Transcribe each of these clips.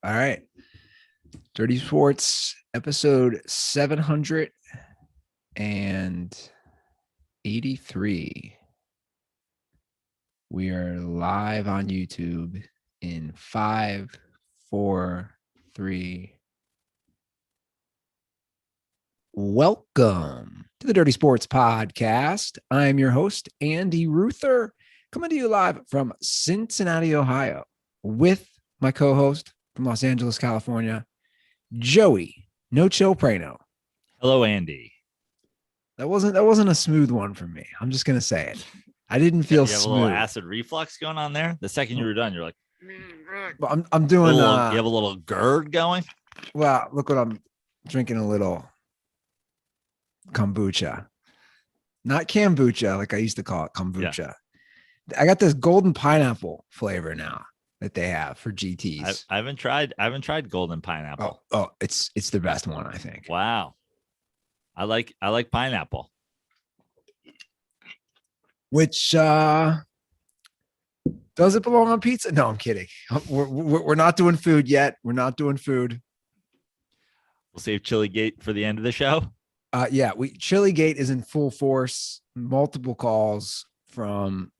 All right. Dirty Sports episode 783. We are live on YouTube in 5, 4, 3. Welcome to the Dirty Sports Podcast. I'm your host, Andy Ruther, coming to you live from Cincinnati, Ohio, with my co-host from Los Angeles, California, Joey No Chill Prano. Hello, Andy. That wasn't a smooth one for me. I'm just gonna say it. I didn't feel you have smooth. a little acid reflux going on there. The second you were done, you're like, but I'm doing. you have a little GERD going. Well, look what I'm drinking. A little kombucha, not kombucha like I used to call it. Kombucha. Yeah. I got this golden pineapple flavor now that they have for GTs. I haven't tried golden pineapple. Oh, it's the best one, I think. Wow. I like pineapple. Which does it belong on pizza? No, I'm kidding. We're not doing food yet. We're not doing food. We'll save Chilligate for the end of the show. Yeah, Chilligate is in full force. Multiple calls from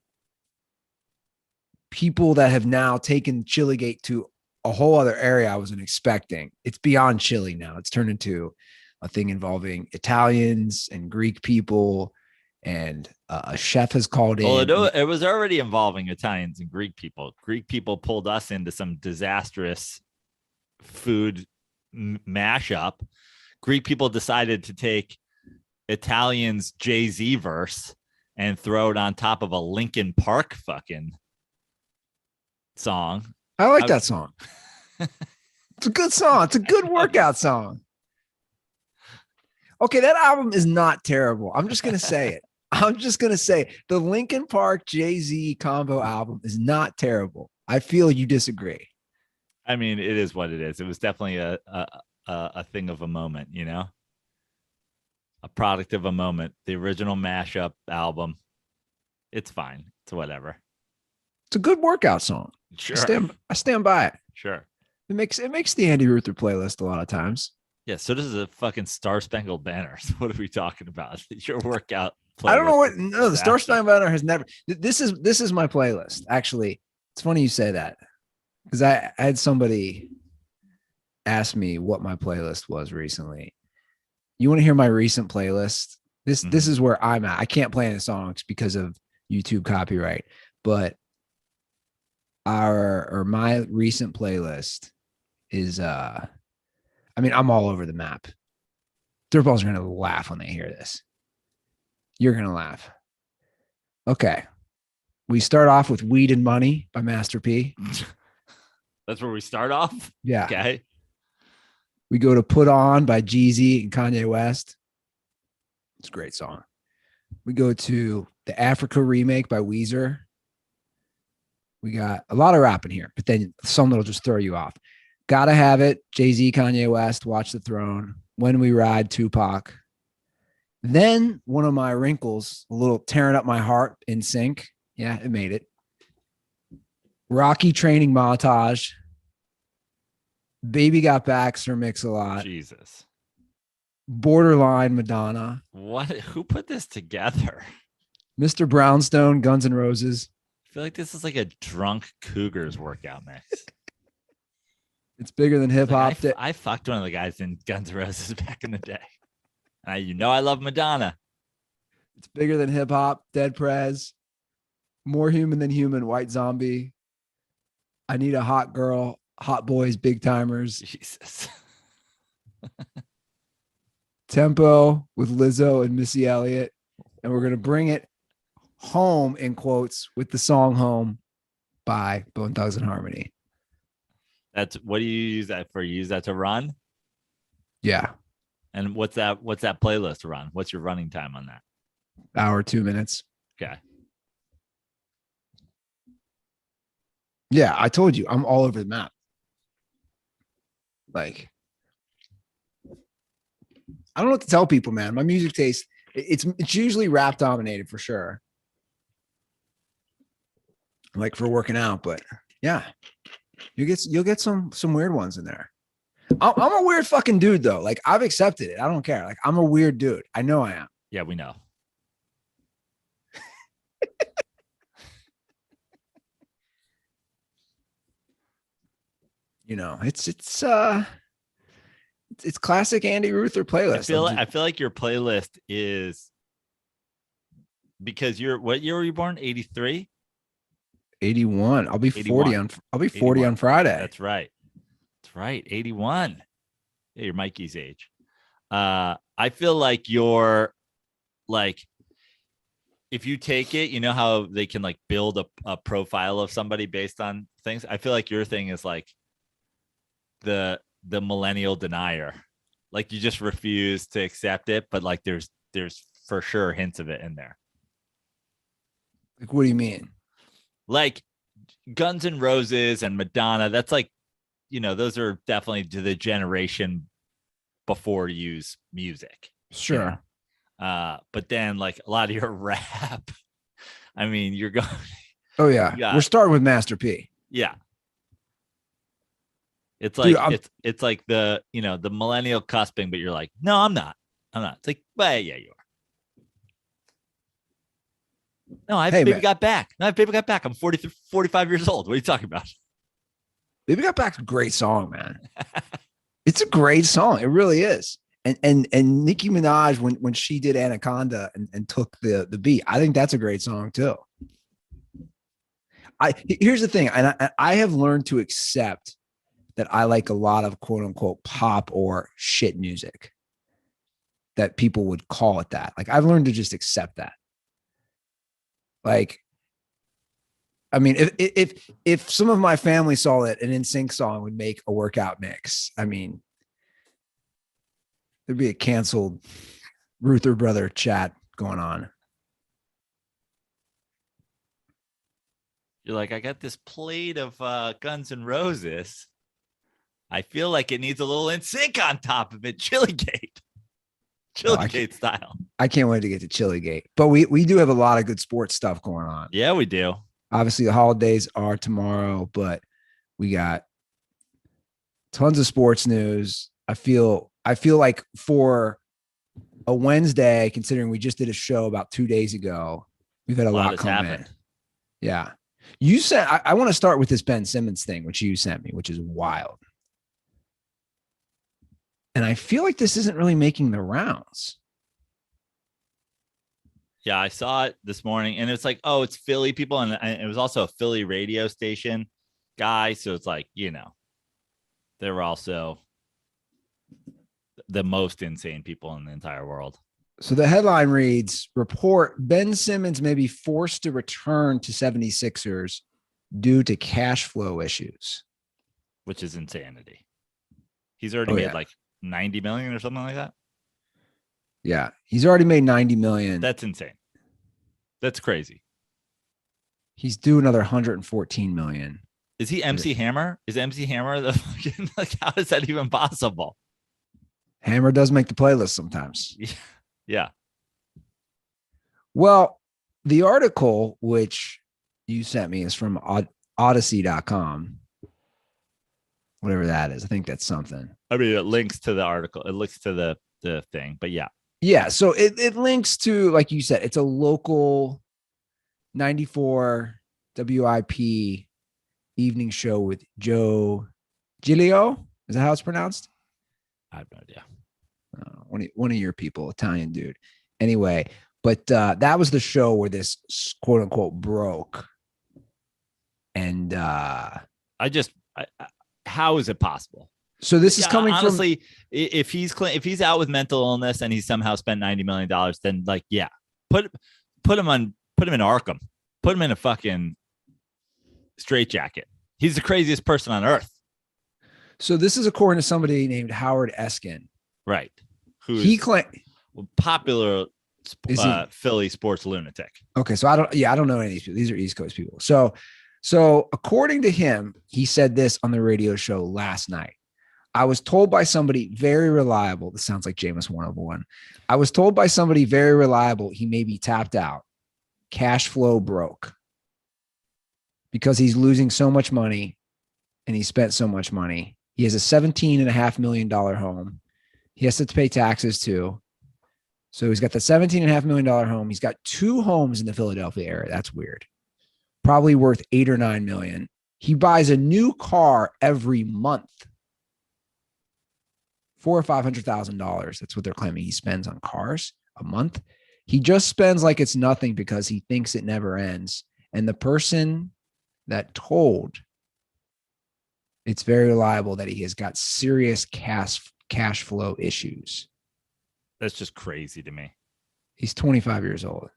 people that have now taken Chilligate to a whole other area I wasn't expecting. It's beyond Chile now. It's turned into a thing involving Italians and Greek people, and a chef has called in. Well, it was already involving Italians and Greek people. Greek people pulled us into some disastrous food mashup. Greek people decided to take Italians' Jay-Z verse and throw it on top of a Linkin Park fucking song. I like that song. It's a good song. It's a good workout song. Okay, that album is not terrible. I'm just going to say it. I'm just going to say the Linkin Park Jay-Z combo album is not terrible. I feel you disagree. I mean, it is what it is. It was definitely a thing of a moment, you know, a product of a moment. The original mashup album. It's fine. It's whatever. It's a good workout song. Sure. I stand by it. Sure. It makes the Andy Ruther playlist a lot of times. Yeah, so this is a fucking Star Spangled Banner. So what are we talking about? Your workout playlist. I don't know what. No, the Star Spangled Banner has never. This is my playlist. Actually, it's funny you say that because I had somebody ask me what my playlist was recently. You want to hear my recent playlist? This is where I'm at. I can't play any songs because of YouTube copyright, but my recent playlist is I mean, I'm all over the map. Dirtballs are going to laugh when they hear this. You're going to laugh. Okay. We start off with Weed and Money by Master P. That's where we start off? Yeah. Okay. We go to Put On by Jeezy and Kanye West. It's a great song. We go to the Africa remake by Weezer. We got a lot of rap in here, but then some that'll just throw you off. Gotta Have It, Jay-Z, Kanye West, Watch the Throne, When We Ride, Tupac. Then one of my wrinkles, a little Tearing Up My Heart, In Sync. Yeah, it made it. Rocky Training Montage. Baby Got Back, Sir Mix-a-Lot. Jesus. Borderline, Madonna. What? Who put this together? Mr. Brownstone, Guns N' Roses. I feel like this is like a drunk Cougars workout mix. It's bigger than hip hop. Like I fucked one of the guys in Guns N' Roses back in the day. And I love Madonna. It's bigger than hip hop. Dead Prez. More Human Than Human. White Zombie. I Need a Hot Girl. Hot Boys. Big Timers. Jesus. Tempo with Lizzo and Missy Elliott. And we're going to bring it home in quotes with the song Home by Bone Thugs and Harmony. That's what do you use that for? You use that to run? Yeah. And what's that playlist to run? What's your running time on that? Hour, 2 minutes. Okay. Yeah, I told you I'm all over the map. Like, I don't know what to tell people, man. My music taste, it's usually rap dominated for sure. Like for working out, but yeah. You'll get some weird ones in there. I'm a weird fucking dude though. Like I've accepted it. I don't care. Like I'm a weird dude. I know I am. Yeah, we know. You know, it's classic Andy Ruther playlist. I feel like your playlist is because what year were you born? 83? 81. I'll be 81. 40 on Friday. That's right. 81. Yeah, you're Mikey's age. I feel like you're like, if you take it, you know how they can like build a profile of somebody based on things. I feel like your thing is like the millennial denier. Like you just refuse to accept it, but like there's for sure hints of it in there. Like, what do you mean? Like Guns N' Roses and Madonna, that's like, you know, those are definitely to the generation before use music. Sure. You know? But then like a lot of your rap, I mean, you're going. Oh yeah. We're starting with Master P. Yeah. It's like, Dude, it's like the, you know, the millennial cusping, but you're like, no, I'm not. It's like, well, yeah, you are. No, Baby Got Back. I'm 45 years old. What are you talking about? Baby Got Back's a great song, man. It's a great song. It really is. And Nicki Minaj, when she did Anaconda and took the beat, I think that's a great song too. Here's the thing, and I have learned to accept that I like a lot of quote unquote pop or shit music. That people would call it that. Like I've learned to just accept that. Like, I mean, if some of my family saw that an NSYNC song would make a workout mix, I mean, there'd be a canceled Ruther brother chat going on. You're like, I got this plate of Guns N' Roses. I feel like it needs a little NSYNC on top of it. Chilligate style. I can't wait to get to Chilligate. But we do have a lot of good sports stuff going on. Yeah, we do. Obviously, the holidays are tomorrow, but we got tons of sports news. I feel like for a Wednesday, considering we just did a show about 2 days ago, we've had a lot come in. Yeah. You said I want to start with this Ben Simmons thing, which you sent me, which is wild. And I feel like this isn't really making the rounds. Yeah, I saw it this morning and it's like, oh, it's Philly people. And it was also a Philly radio station guy. So it's like, you know, they were also the most insane people in the entire world. So the headline reads, report Ben Simmons may be forced to return to 76ers due to cash flow issues. Which is insanity. He's already made like 90 million or something like that. Yeah. He's already made 90 million. That's insane. That's crazy. He's due another 114 million. Is he MC Hammer? Is MC Hammer the fucking, like, how is that even possible? Hammer does make the playlist sometimes. Yeah. Well, the article which you sent me is from Odyssey.com. Whatever that is. I think that's something. I mean, it links to the article. It links to the thing, but yeah. Yeah. So it links to, like you said, it's a local 94 WIP evening show with Joe Giglio. Is that how it's pronounced? I have no idea. One of your people, Italian dude. Anyway, but that was the show where this quote unquote broke. And how is it possible? So this is coming honestly, from, if he's out with mental illness and he's somehow spent $90 million, then like, yeah, put him in Arkham, put him in a fucking straitjacket. He's the craziest person on earth. So this is according to somebody named Howard Eskin. Right. He claimed popular Philly sports lunatic. Okay. So I don't know any of these people. These are East Coast people. So according to him, he said this on the radio show last night. I was told by somebody very reliable. This sounds like Jameis 101. I was told by somebody very reliable he may be tapped out, cash flow broke, because he's losing so much money and he spent so much money. He has a $17.5 million home. He has to pay taxes too. So he's got the $17.5 million home. He's got 2 homes in the Philadelphia area. That's weird. Probably worth $8 or $9 million. He buys a new car every month. $400,000 or $500,000. That's what they're claiming he spends on cars a month. He just spends like it's nothing because he thinks it never ends. And the person that told, it's very reliable that he has got serious cash flow issues. That's just crazy to me. He's 25 years old.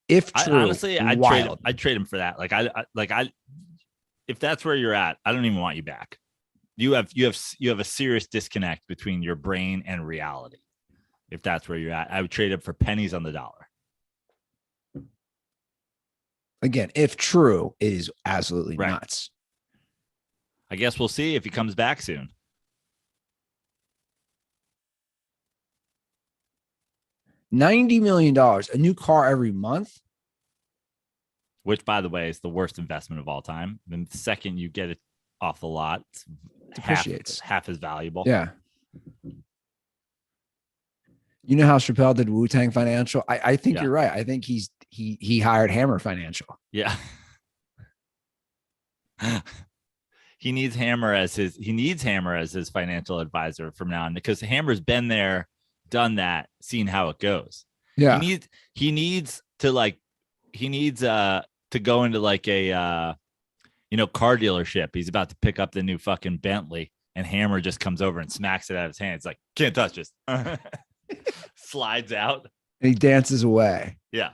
If true, honestly, I'd trade him for that. If that's where you're at, I don't even want you back. You have a serious disconnect between your brain and reality. If that's where you're at, I would trade him for pennies on the dollar. Again, if true, it is absolutely nuts. I guess we'll see if he comes back soon. $90 million, a new car every month. Which, by the way, is the worst investment of all time. And the second you get it off the lot, it's half as valuable. Yeah. You know how Chappelle did Wu-Tang Financial? I think you're right. I think he hired Hammer Financial. Yeah. He needs Hammer as his financial advisor from now on, because Hammer's been there, done that, seen how it goes. Yeah. He needs to go into like a car dealership. He's about to pick up the new fucking Bentley, and Hammer just comes over and smacks it out of his hand. It's like, can't touch this. Slides out. And he dances away. Yeah.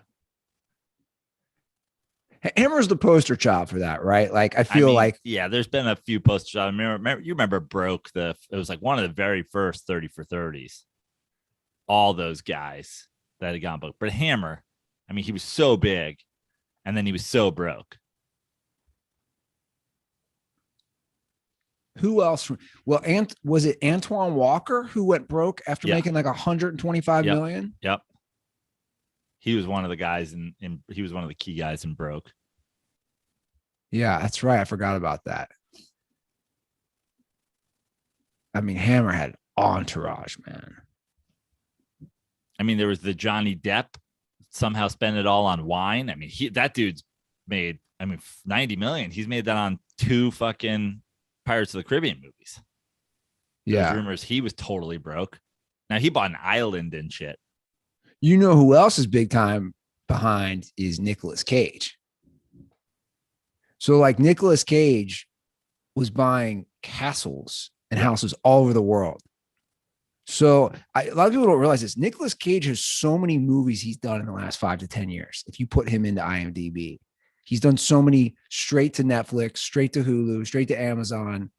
Hammer's the poster child for that, right? Like, I feel like, yeah, there's been a few poster child. You remember Broke, it was like one of the very first 30 for 30s. All those guys that had gone broke. But Hammer, I mean, he was so big, and then he was so broke. Who else? Well, was it Antoine Walker who went broke after making like $125 million? Yep. He was one of the guys he was one of the key guys in Broke. Yeah, that's right. I forgot about that. I mean, Hammer had entourage, man. I mean, there was the Johnny Depp somehow spent it all on wine. I mean, that dude's made, $90 million. He's made that on 2 fucking Pirates of the Caribbean movies. Yeah. There's rumors he was totally broke. Now he bought an island and shit. You know who else is big time behind is Nicolas Cage. So like Nicolas Cage was buying castles and houses all over the world. So a lot of people don't realize this. Nicolas Cage has so many movies he's done in the last 5 to 10 years. If you put him into IMDb, he's done so many straight to Netflix, straight to Hulu, straight to Amazon,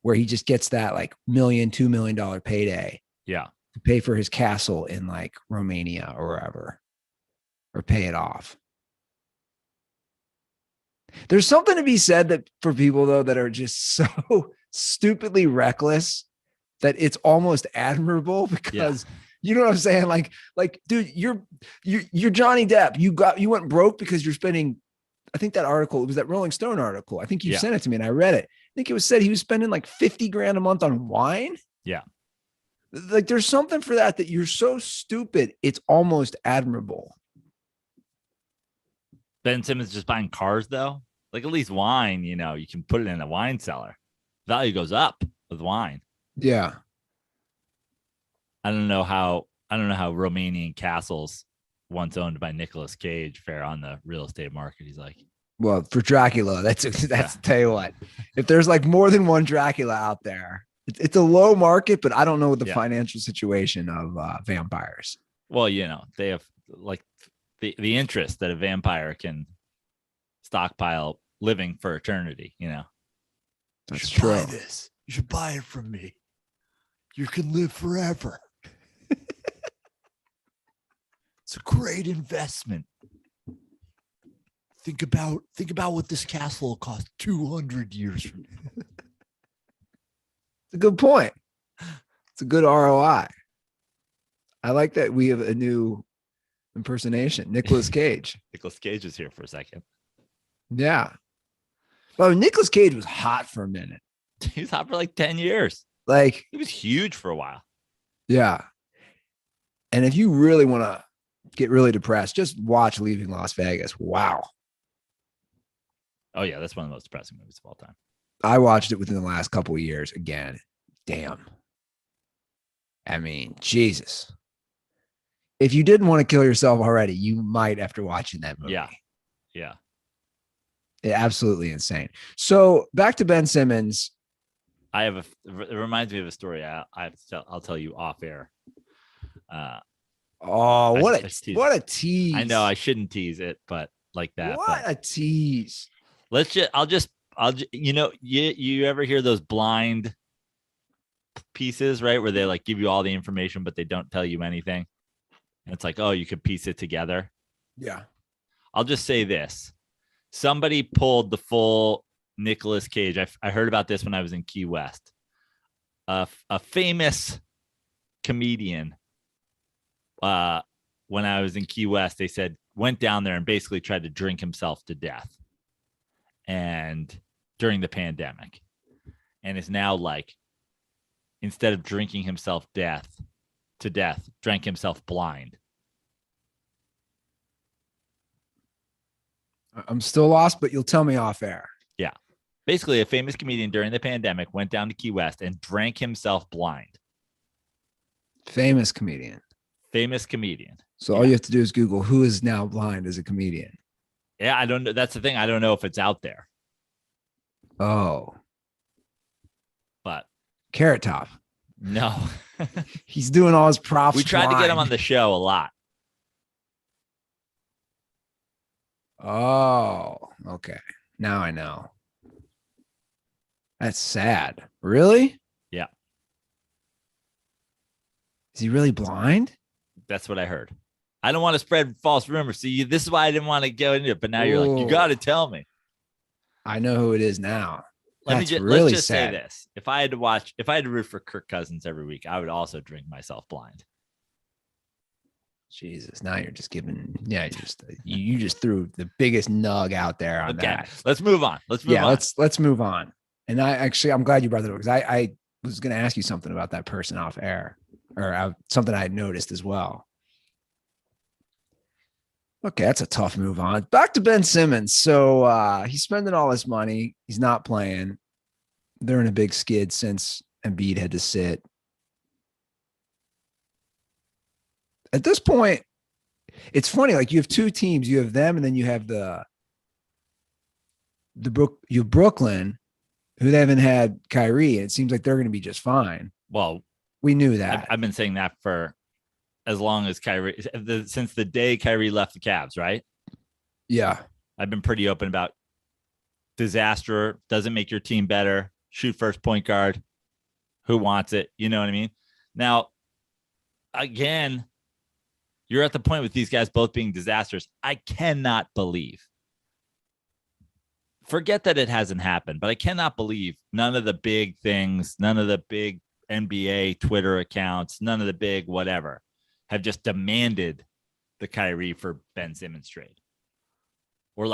where he just gets that like $1 million, $2 million payday. Yeah. To pay for his castle in like Romania or wherever, or pay it off. There's something to be said that for people though that are just so stupidly reckless that it's almost admirable, because you know what I'm saying? Like, dude, you're Johnny Depp. You went broke because you're spending, I think that article, it was that Rolling Stone article. I think you sent it to me and I read it. I think it was said he was spending like $50,000 a month on wine. Yeah. Like there's something for that you're so stupid. It's almost admirable. Ben Simmons just buying cars though. Like at least wine, you can put it in a wine cellar. Value goes up with wine. Yeah. I don't know how Romanian castles, once owned by Nicolas Cage, fare on the real estate market. He's like, well, for Dracula, that's tell you what, if there's like more than one Dracula out there, it's a low market, but I don't know what the financial situation of vampires. Well, they have like the interest that a vampire can stockpile living for eternity. That's true. Buy this. You should buy it from me. You can live forever. It's a great investment. Think about what this castle will cost 200 years from now. It's a good point. It's a good ROI. I like that we have a new impersonation. Nicolas Cage. Nicolas Cage is here for a second. Yeah. But Nicolas Cage was hot for a minute. He was hot for like 10 years. Like, he was huge for a while. Yeah. And if you really want to get really depressed, just watch Leaving Las Vegas. Wow. Oh, yeah. That's one of the most depressing movies of all time. I watched it within the last couple of years again. Damn. I mean, Jesus. If you didn't want to kill yourself already, you might after watching that movie. Yeah. Yeah. Absolutely insane. So back to Ben Simmons. It reminds me of a story. I'll tell you off air. What a tease. I know I shouldn't tease it, but like that. What a tease. You ever hear those blind pieces, right? Where they like give you all the information, but they don't tell you anything. And it's like, oh, you could piece it together. Yeah. I'll just say this. Somebody pulled the full Nicolas Cage. I heard about this when I was in Key West. A famous comedian, when I was in Key West, they said went down there and basically tried to drink himself to death. And during the pandemic, and is now like, instead of drinking himself to death, drank himself blind. I'm still lost, but you'll tell me off air. Yeah. Basically, a famous comedian during the pandemic went down to Key West and drank himself blind. Famous comedian. So all you have to do is Google who is now blind as a comedian. Yeah, I don't know. That's the thing. I don't know if it's out there. Oh. But Carrot Top. No. He's doing all his props. We tried to get him on the show a lot. Oh, okay. Now I know. That's sad. Really? Yeah. Is he really blind? That's what I heard. I don't want to spread false rumors. See, this is why I didn't want to go into it. But now you're like, you got to tell me. I know who it is now. Let's just say this. If I had to root for Kirk Cousins every week, I would also drink myself blind. Jesus, now you're just giving, you just threw the biggest nug out there on that. Let's move on. Let's move on. And I'm glad you brought that up because I was going to ask you something about that person off air or something I had noticed as well. Okay, that's a tough move on. Back to Ben Simmons. So he's spending all this money. He's not playing. They're in a big skid since Embiid had to sit. At this point, it's funny. Like you have two teams. You have them, and then you have Brooklyn, who they haven't had Kyrie. And it seems like they're going to be just fine. Well, we knew that. I've been saying that for as long as Kyrie, since the day Kyrie left the Cavs, right? Yeah. I've been pretty open about disaster, doesn't make your team better, shoot first point guard, who wants it? You know what I mean? Now, again, you're at the point with these guys both being disasters. I cannot believe. Forget that it hasn't happened, but I cannot believe none of the big things, none of the big NBA Twitter accounts, none of the big whatever have just demanded the Kyrie for Ben Simmons trade. Or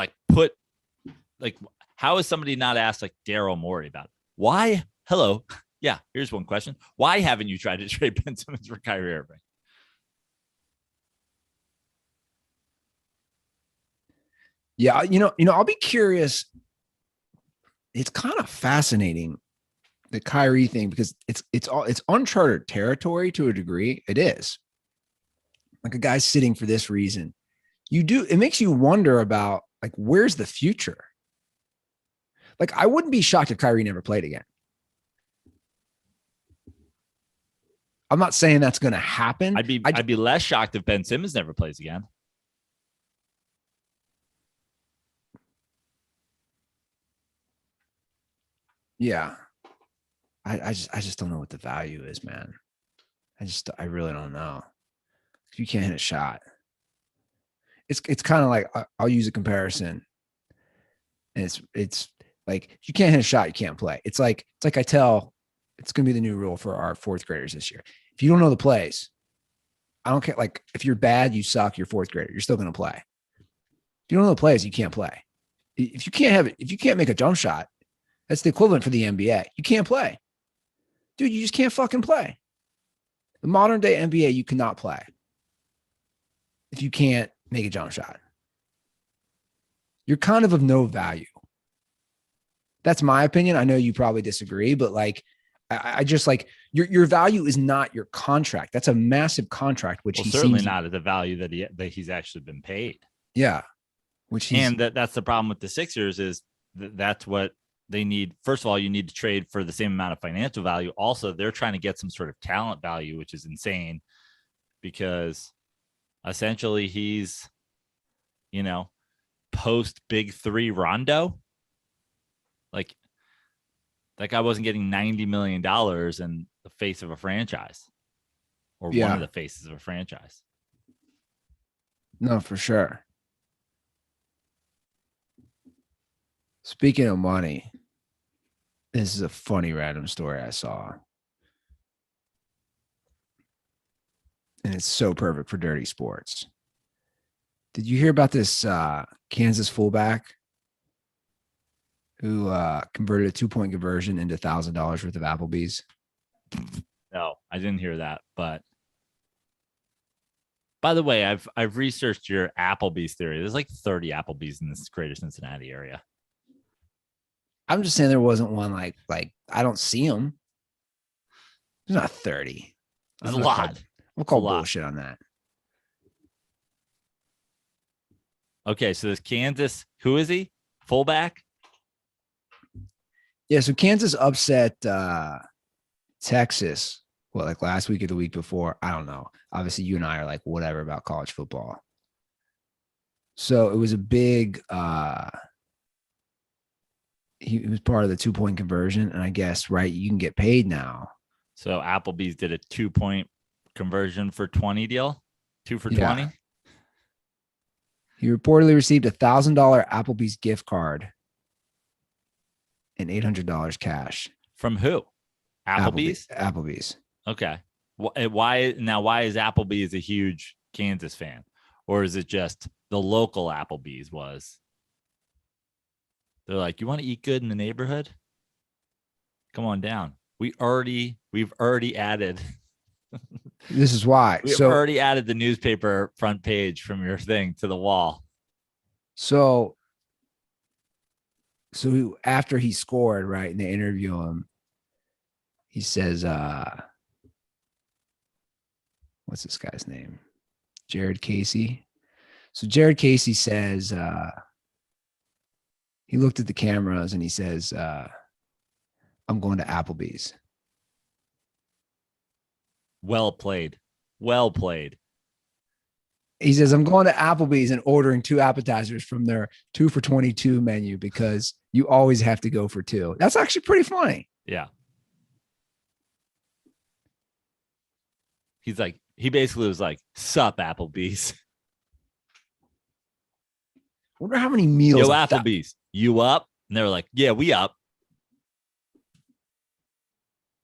how is somebody not asked like Daryl Morey about it? Why? Hello. Yeah, here's one question. Why haven't you tried to trade Ben Simmons for Kyrie Irving? Yeah, I'll be curious. It's kind of fascinating, the Kyrie thing, because it's uncharted territory to a degree. It is. Like a guy's sitting for this reason. It makes you wonder about like, where's the future? Like, I wouldn't be shocked if Kyrie never played again. I'm not saying that's going to happen. I'd be less shocked if Ben Simmons never plays again. Yeah. I just don't know what the value is, man. I really don't know. You can't hit a shot. It's kind of like, I'll use a comparison. And it's like, if you can't hit a shot, you can't play. It's like it's going to be the new rule for our fourth graders this year. If you don't know the plays, I don't care. Like, if you're bad, you suck, you're fourth grader, you're still going to play. If you don't know the plays, you can't play. If you can't make a jump shot, that's the equivalent for the NBA. You can't play. Dude, you just can't fucking play. The modern day NBA, you cannot play if you can't make a jump shot. You're kind of no value. That's my opinion. I know you probably disagree, but like, I just like your value is not your contract. That's a massive contract, which he certainly seems not at the value that he's actually been paid. Yeah, which that's the problem with the Sixers is that's what they need. First of all, you need to trade for the same amount of financial value. Also, they're trying to get some sort of talent value, which is insane because essentially he's, post big three Rondo. Like that guy wasn't getting $90 million in the face of a franchise or one of the faces of a franchise. No, for sure. Speaking of money, this is a funny random story I saw. And it's so perfect for dirty sports. Did you hear about this Kansas fullback who converted a 2-point conversion into $1,000 worth of Applebee's? No, I didn't hear that. But by the way, I've researched your Applebee's theory. There's like 30 Applebee's in this greater Cincinnati area. I'm just saying there wasn't one like I don't see them. There's not 30. There's a lot. We'll call bullshit on that. Okay, so this Kansas, who is he? Fullback? Yeah, so Kansas upset Texas, like last week or the week before? I don't know. Obviously, you and I are like whatever about college football. So it was a big he was part of the 2-point conversion, and I guess, right, you can get paid now. So Applebee's did a 2-point conversion for 20 deal? 2 for 20? He reportedly received a $1,000 Applebee's gift card and $800 cash. From who? Applebee's? Applebee's. Okay. Why is Applebee's a huge Kansas fan? Or is it just the local Applebee's was? They're like, you want to eat good in the neighborhood? Come on down. We've already added. This is why. We've already added the newspaper front page from your thing to the wall. So after he scored, right, and they interview him, he says, what's this guy's name? Jared Casey. So Jared Casey says, he looked at the cameras and he says, I'm going to Applebee's. Well played. Well played. He says, I'm going to Applebee's and ordering 2 appetizers from their 2 for 22 menu because you always have to go for 2. That's actually pretty funny. Yeah. He basically was like, sup, Applebee's. Wonder how many meals. Yo, Applebee's, you up? And they were like, yeah, we up.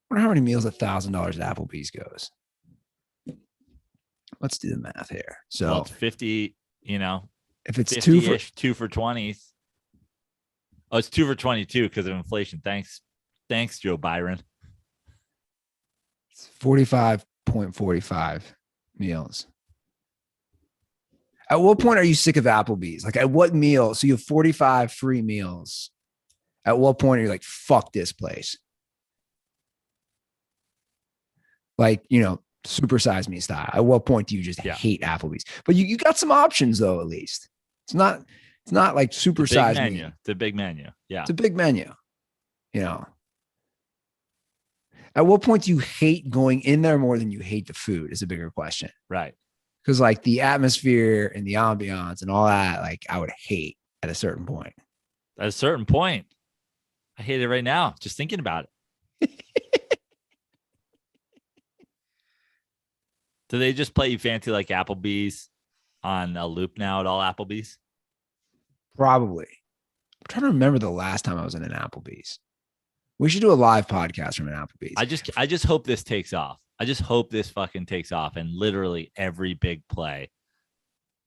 Wonder how many meals $1,000 at Applebee's goes. Let's do the math here. So it's 50, if it's 2 for 20. Oh, it's 2 for 22 because of inflation. Thanks, Joe Byron. It's 45.45 meals. At what point are you sick of Applebee's? Like at what meal? So you have 45 free meals. At what point are you like, fuck this place? Like, supersize me style. At what point do you just hate Applebee's? But you got some options though, at least. It's not like supersize me. It's a big menu. Yeah. It's a big menu. At what point do you hate going in there more than you hate the food is a bigger question. Right. Because like the atmosphere and the ambiance and all that, like I would hate at a certain point. At a certain point. I hate it right now. Just thinking about it. Do they just play you fancy like Applebee's on a loop now at all Applebee's? Probably. I'm trying to remember the last time I was in an Applebee's. We should do a live podcast from an Applebee's. I just hope this takes off. I just hope this fucking takes off and literally every big play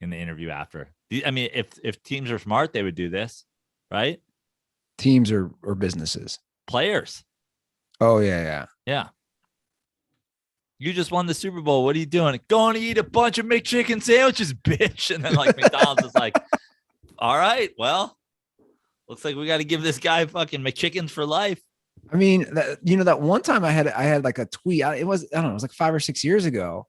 in the interview after. I mean, if teams are smart, they would do this. right? Teams or businesses? Players. Oh, yeah. Yeah. You just won the Super Bowl. What are you doing? Going to eat a bunch of McChicken sandwiches, bitch. And then like McDonald's is like, all right, well, looks like we got to give this guy fucking McChickens for life. I mean, that one time I had like a tweet. It was 5 or 6 years ago.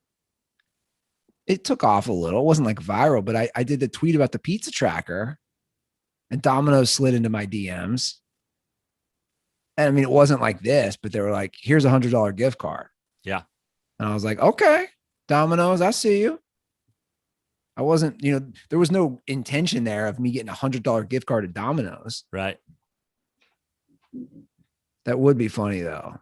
It took off a little. It wasn't like viral, but I did the tweet about the pizza tracker, and Domino's slid into my DMs. And I mean, it wasn't like this, but they were like, here's $100 gift card. Yeah. And I was like, okay, Domino's, I see you. I wasn't, there was no intention there of me getting $100 gift card at Domino's. Right. That would be funny though.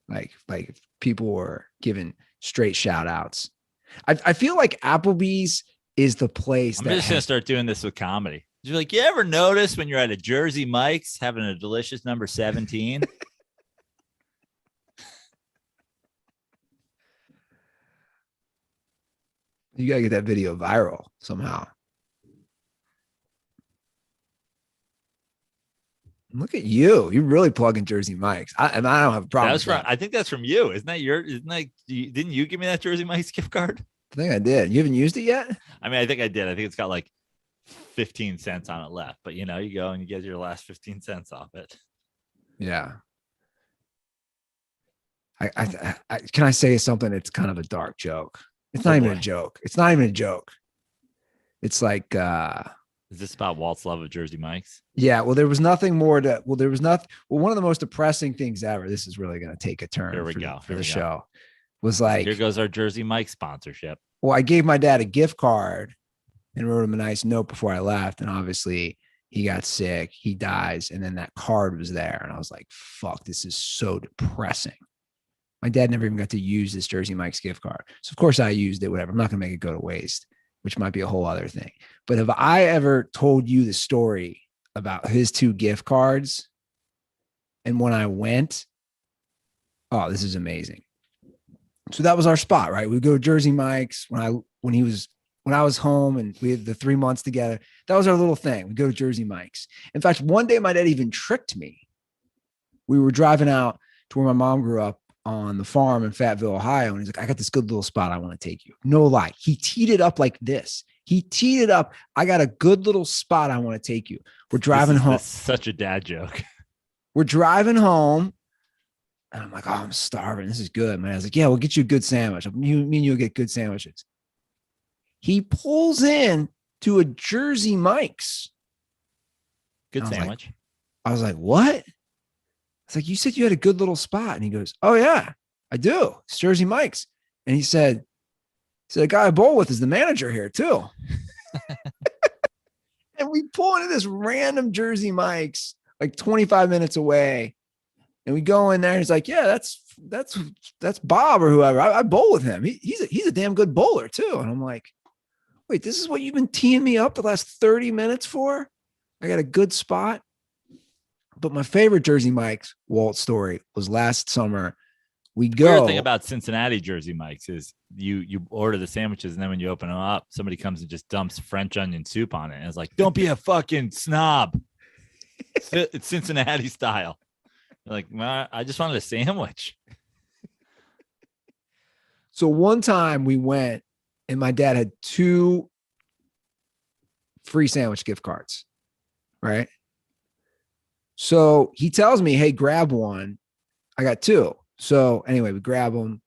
Like if people were giving straight shout outs. I feel like Applebee's is the place. I'm just going to start doing this with comedy. You're like, you ever notice when you're at a Jersey Mike's having a delicious number 17? You got to get that video viral somehow. Look at you. You're really plugging Jersey Mike's. I don't have a problem. I think that's from you. Didn't you give me that Jersey Mike's gift card? I think I did. You haven't used it yet? I mean, I think I did. I think it's got like 15 cents on it left, but you go and you get your last 15 cents off it. Yeah. Can I say something? It's kind of a dark joke. It's not even a joke. It's not even a joke. It's like, is this about Walt's love of Jersey Mike's? Yeah. Well, there was nothing more to, one of the most depressing things ever. This is really going to take a turn for the show. Was like, here goes our Jersey Mike sponsorship. Well, I gave my dad a gift card and wrote him a nice note before I left. And obviously he got sick, he dies. And then that card was there. And I was like, fuck, this is so depressing. My dad never even got to use this Jersey Mike's gift card. So of course I used it, whatever. I'm not going to make it go to waste, which might be a whole other thing. But have I ever told you the story about his 2 gift cards? And when I went, oh, this is amazing. So that was our spot, right? We'd go to Jersey Mike's when I was home and we had the 3 months together. That was our little thing. We'd go to Jersey Mike's. In fact, one day my dad even tricked me. We were driving out to where my mom grew up on the farm in Fayetteville, Ohio. And he's like, I got this good little spot I want to take you. No lie. He teed it up like this. He teed it up. I got a good little spot I want to take you. We're driving home. Such a dad joke. We're driving home. And I'm like, oh, I'm starving. This is good, man. I was like, yeah, we'll get you a good sandwich. Me and you'll get good sandwiches. He pulls in to a Jersey Mike's. Good sandwich. I was like, what? It's like, you said you had a good little spot. And he goes, oh, yeah, I do. It's Jersey Mike's. And he said, the guy I bowl with is the manager here, too. And we pull into this random Jersey Mike's, like 25 minutes away. And we go in there and he's like, yeah, that's Bob or whoever. I bowl with him. He's a damn good bowler too. And I'm like, wait, this is what you've been teeing me up the last 30 minutes for? I got a good spot. But my favorite Jersey Mike's Walt story was last summer. We go. The weird thing about Cincinnati Jersey Mike's is you order the sandwiches and then when you open them up, somebody comes and just dumps French onion soup on it. And it's like, don't be a fucking snob. It's Cincinnati style. Like, I just wanted a sandwich. So one time we went and my dad had 2 free sandwich gift cards, right? So he tells me, hey, grab one. I got 2. So anyway, we grab them.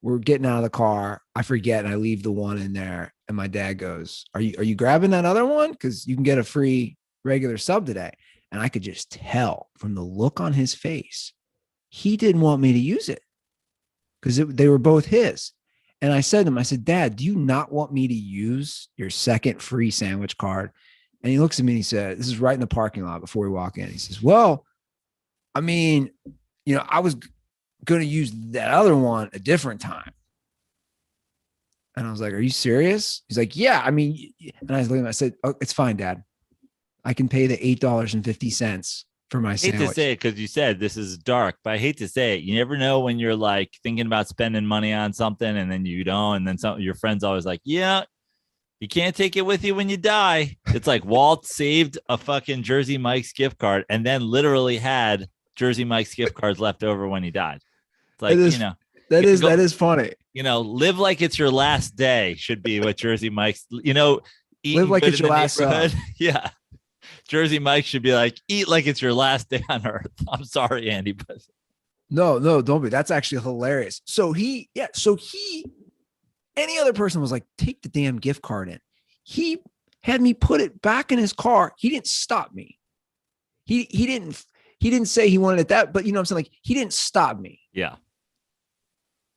We're getting out of the car. I forget and I leave the one in there. And my dad goes, are you grabbing that other one? Because you can get a free regular sub today. And I could just tell from the look on his face, he didn't want me to use it because they were both his. And I said to him, I said, Dad, do you not want me to use your second free sandwich card? And he looks at me and he said, this is right in the parking lot before we walk in. He says, well, I mean, I was going to use that other one a different time. And I was like, are you serious? He's like, yeah, I mean, and I was looking at him, I said, oh, it's fine, Dad. I can pay the $8.50 for my sandwich. I hate to say it because you said this is dark, but I hate to say it. You never know when you're like thinking about spending money on something and then you don't. And then your friend's always like, yeah, You can't take it with you when you die. It's like Walt saved a fucking Jersey Mike's gift card and then literally had Jersey Mike's gift cards left over when he died. It's like, that is funny. Live like it's your last day should be what Jersey Mike's, Live like it's your last song. Yeah. Jersey Mike should be like, eat like it's your last day on earth. I'm sorry, Andy, but no, don't be. That's actually hilarious. So any other person was like, take the damn gift card in. He had me put it back in his car. He didn't stop me. He didn't say he wanted it that, but you know what I'm saying? Like, he didn't stop me. Yeah.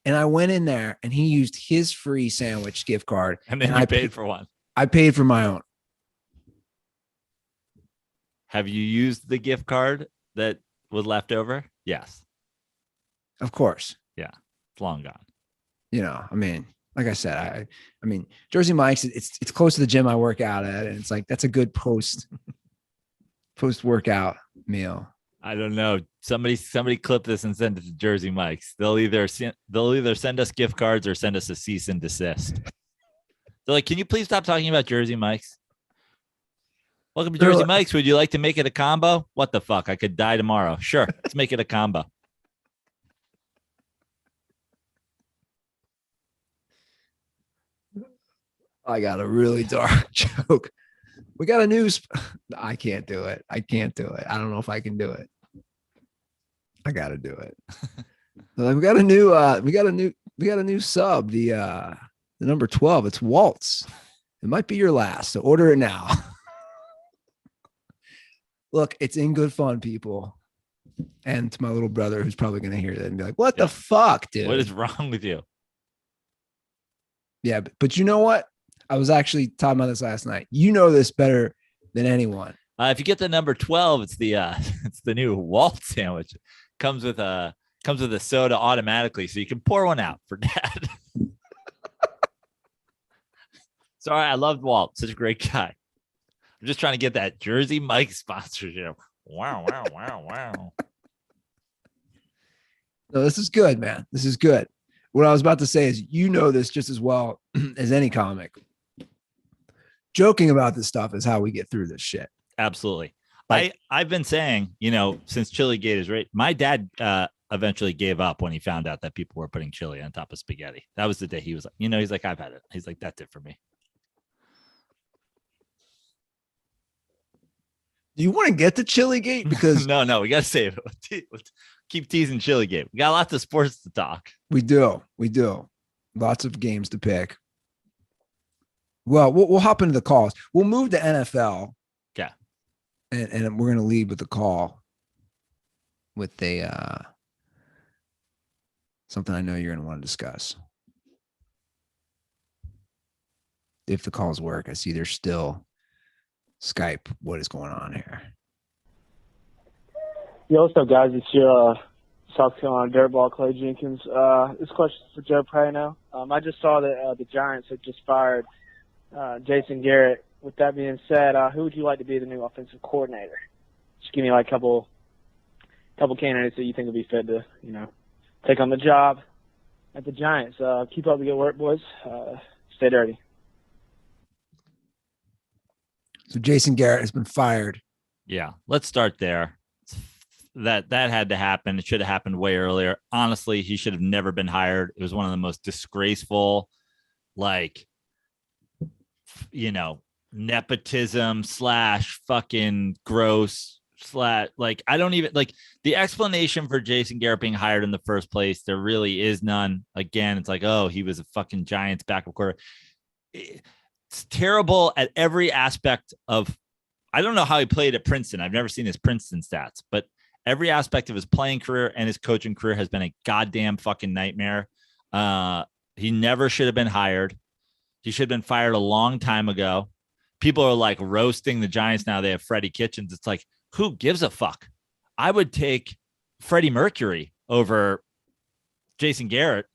And I went in there and he used his free sandwich gift card. And then I paid for one. I paid for my own. Have you used the gift card that was left over? Yes. Of course. Yeah. It's long gone. I mean, like I said, I mean, Jersey Mike's, it's close to the gym I work out at. And it's like, that's a good post workout meal. I don't know. Somebody clip this and send it to Jersey Mike's. They'll either send us gift cards or send us a cease and desist. They're like, can you please stop talking about Jersey Mike's? Welcome to Jersey Mike's. Would you like to make it a combo? What the fuck? I could die tomorrow. Sure. Let's make it a combo. I got a really dark joke. We got a new. I can't do it. I don't know if I can do it. I got to do it. Like, we got a new sub. The number 12. It's Waltz. It might be your last. So order it now. Look, it's in good fun, people. And to my little brother, who's probably going to hear that and be like, "What the fuck, dude? What is wrong with you?" Yeah, but you know what? I was actually talking about this last night. You know this better than anyone. If you get the number 12, it's the new Walt sandwich. Comes with a soda automatically, so you can pour one out for Dad. Sorry, I loved Walt. Such a great guy. I'm just trying to get that Jersey Mike sponsorship. Wow. No, this is good, man. This is good. What I was about to say is, this just as well as any comic. Joking about this stuff is how we get through this shit. Absolutely. I've been saying, since Chili Gate is right. My dad eventually gave up when he found out that people were putting chili on top of spaghetti. That was the day he was like, he's like, I've had it. He's like, that's it for me. Do you want to get to Chili Gate? Because no, we got to save it. Let's keep teasing Chili Gate. We got lots of sports to talk. We do. Lots of games to pick. Well, we'll hop into the calls. We'll move to NFL. Okay. And we're going to lead with the call with something I know you're going to want to discuss. If the calls work, I see there's still Skype. What is going on here? Yo, what's up, guys? It's your South Carolina Dirtball Clay Jenkins. This question is for Joe Prano. I just saw that the Giants had just fired Jason Garrett. With that being said, who would you like to be the new offensive coordinator? Just give me like a couple candidates that you think would be fit to, take on the job at the Giants. Keep up the good work, boys. Stay dirty. So Jason Garrett has been fired. Yeah, let's start there. That had to happen. It should have happened way earlier. Honestly, he should have never been hired. It was one of the most disgraceful, nepotism / fucking gross / I don't even the explanation for Jason Garrett being hired in the first place. There really is none. Again, it's like, oh, he was a fucking Giants backup quarterback. It's terrible at every aspect of. I don't know how he played at Princeton. I've never seen his Princeton stats, but every aspect of his playing career and his coaching career has been a goddamn fucking nightmare. He never should have been hired. He should have been fired a long time ago. People are roasting the Giants now. They have Freddie Kitchens. It's like, who gives a fuck? I would take Freddie Mercury over Jason Garrett.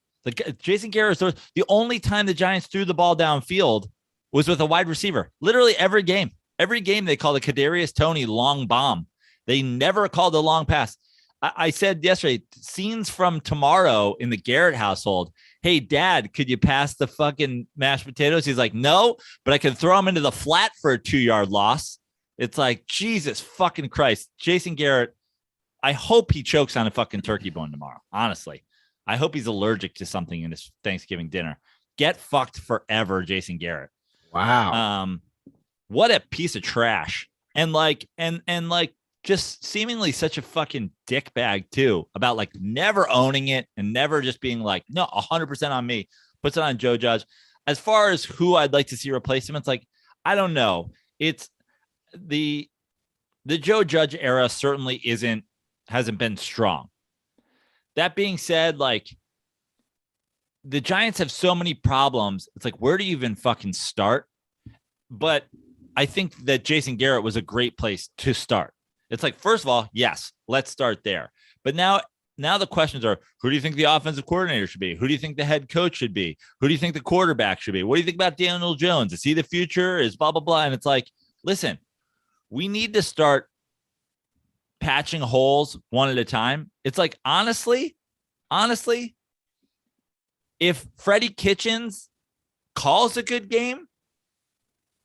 Jason Garrett is the only time the Giants threw the ball downfield was with a wide receiver. Literally every game. Every game they called a Kadarius Toney long bomb. They never called a long pass. I said yesterday, scenes from tomorrow in the Garrett household. hey, Dad, could you pass the fucking mashed potatoes? He's like, no, but I can throw him into the flat for a 2-yard loss. It's like, Jesus fucking Christ. Jason Garrett, I hope he chokes on a fucking turkey bone tomorrow. Honestly, I hope he's allergic to something in his Thanksgiving dinner. Get fucked forever, Jason Garrett. Wow. What a piece of trash. And like just seemingly such a fucking dick bag too, about like never owning it and never just being like, no, 100% on me. Puts it on Joe Judge. As far as who I'd like to see replace him, it's like, I don't know. It's the Joe Judge era certainly hasn't been strong. That being said, like, the Giants have so many problems. It's like, where do you even fucking start? But I think that Jason Garrett was a great place to start. It's like, first of all, yes, let's start there. But now the questions are, who do you think the offensive coordinator should be? Who do you think the head coach should be? Who do you think the quarterback should be? What do you think about Daniel Jones? Is he the future? Is blah, blah, blah. And it's like, listen, we need to start patching holes one at a time. It's like, honestly, if Freddie Kitchens calls a good game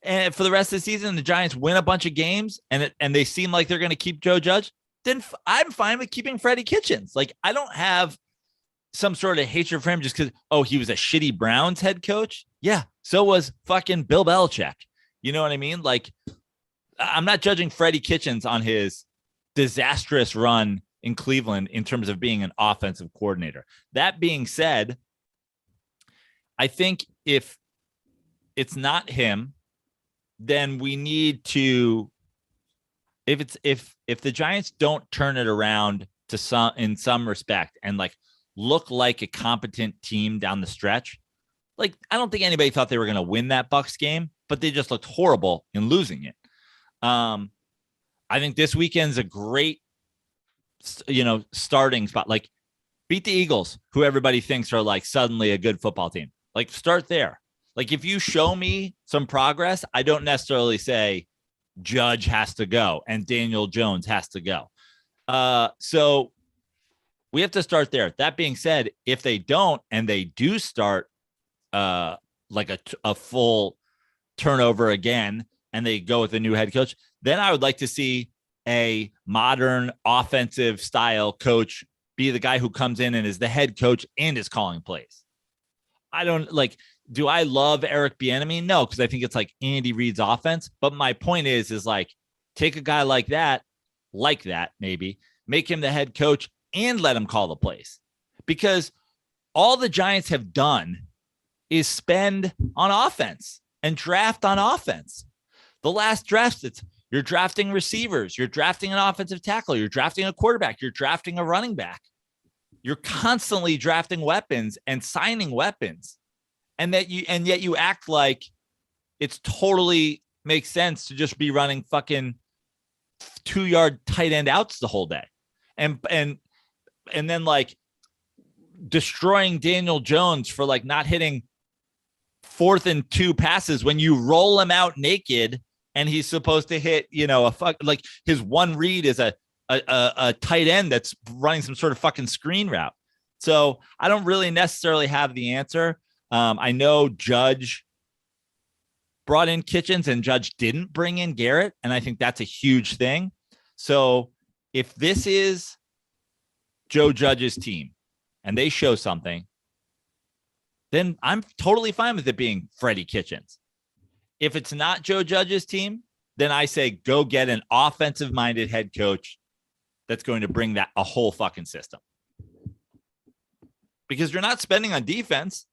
and for the rest of the season, the Giants win a bunch of games and they seem like they're going to keep Joe Judge, then I'm fine with keeping Freddie Kitchens. Like, I don't have some sort of hatred for him just because, he was a shitty Browns head coach. Yeah. So was fucking Bill Belichick. You know what I mean? Like, I'm not judging Freddie Kitchens on his disastrous run in Cleveland in terms of being an offensive coordinator. That being said, I think if it's not him, then we need to, if the Giants don't turn it around in some respect and like look like a competent team down the stretch, like, I don't think anybody thought they were going to win that Bucs game, but they just looked horrible in losing it. I think this weekend's a great, starting spot. Like, beat the Eagles, who everybody thinks are like suddenly a good football team. Like, start there. Like, if you show me some progress, I don't necessarily say Judge has to go and Daniel Jones has to go. So we have to start there. That being said, if they don't, and they do start like a full turnover again, and they go with a new head coach, then I would like to see a modern offensive style coach be the guy who comes in and is the head coach and is calling plays. I don't like, do I love Eric Bieniemy? No, because I think it's like Andy Reid's offense. But my point is like, take a guy like that, maybe make him the head coach and let him call the plays. Because all the Giants have done is spend on offense and draft on offense. The last drafts, you're drafting receivers, you're drafting an offensive tackle, you're drafting a quarterback, you're drafting a running back. You're constantly drafting weapons and signing weapons. And yet you act like it's totally makes sense to just be running fucking 2-yard tight end outs the whole day. And then like destroying Daniel Jones for like not hitting 4th and 2 passes when you roll him out naked and he's supposed to hit, like his one read is a tight end that's running some sort of fucking screen route. So I don't really necessarily have the answer. I know Judge brought in Kitchens and Judge didn't bring in Garrett. And I think that's a huge thing. So if this is Joe Judge's team and they show something, then I'm totally fine with it being Freddie Kitchens. If it's not Joe Judge's team, then I say go get an offensive-minded head coach that's going to bring that a whole fucking system. Because you're not spending on defense.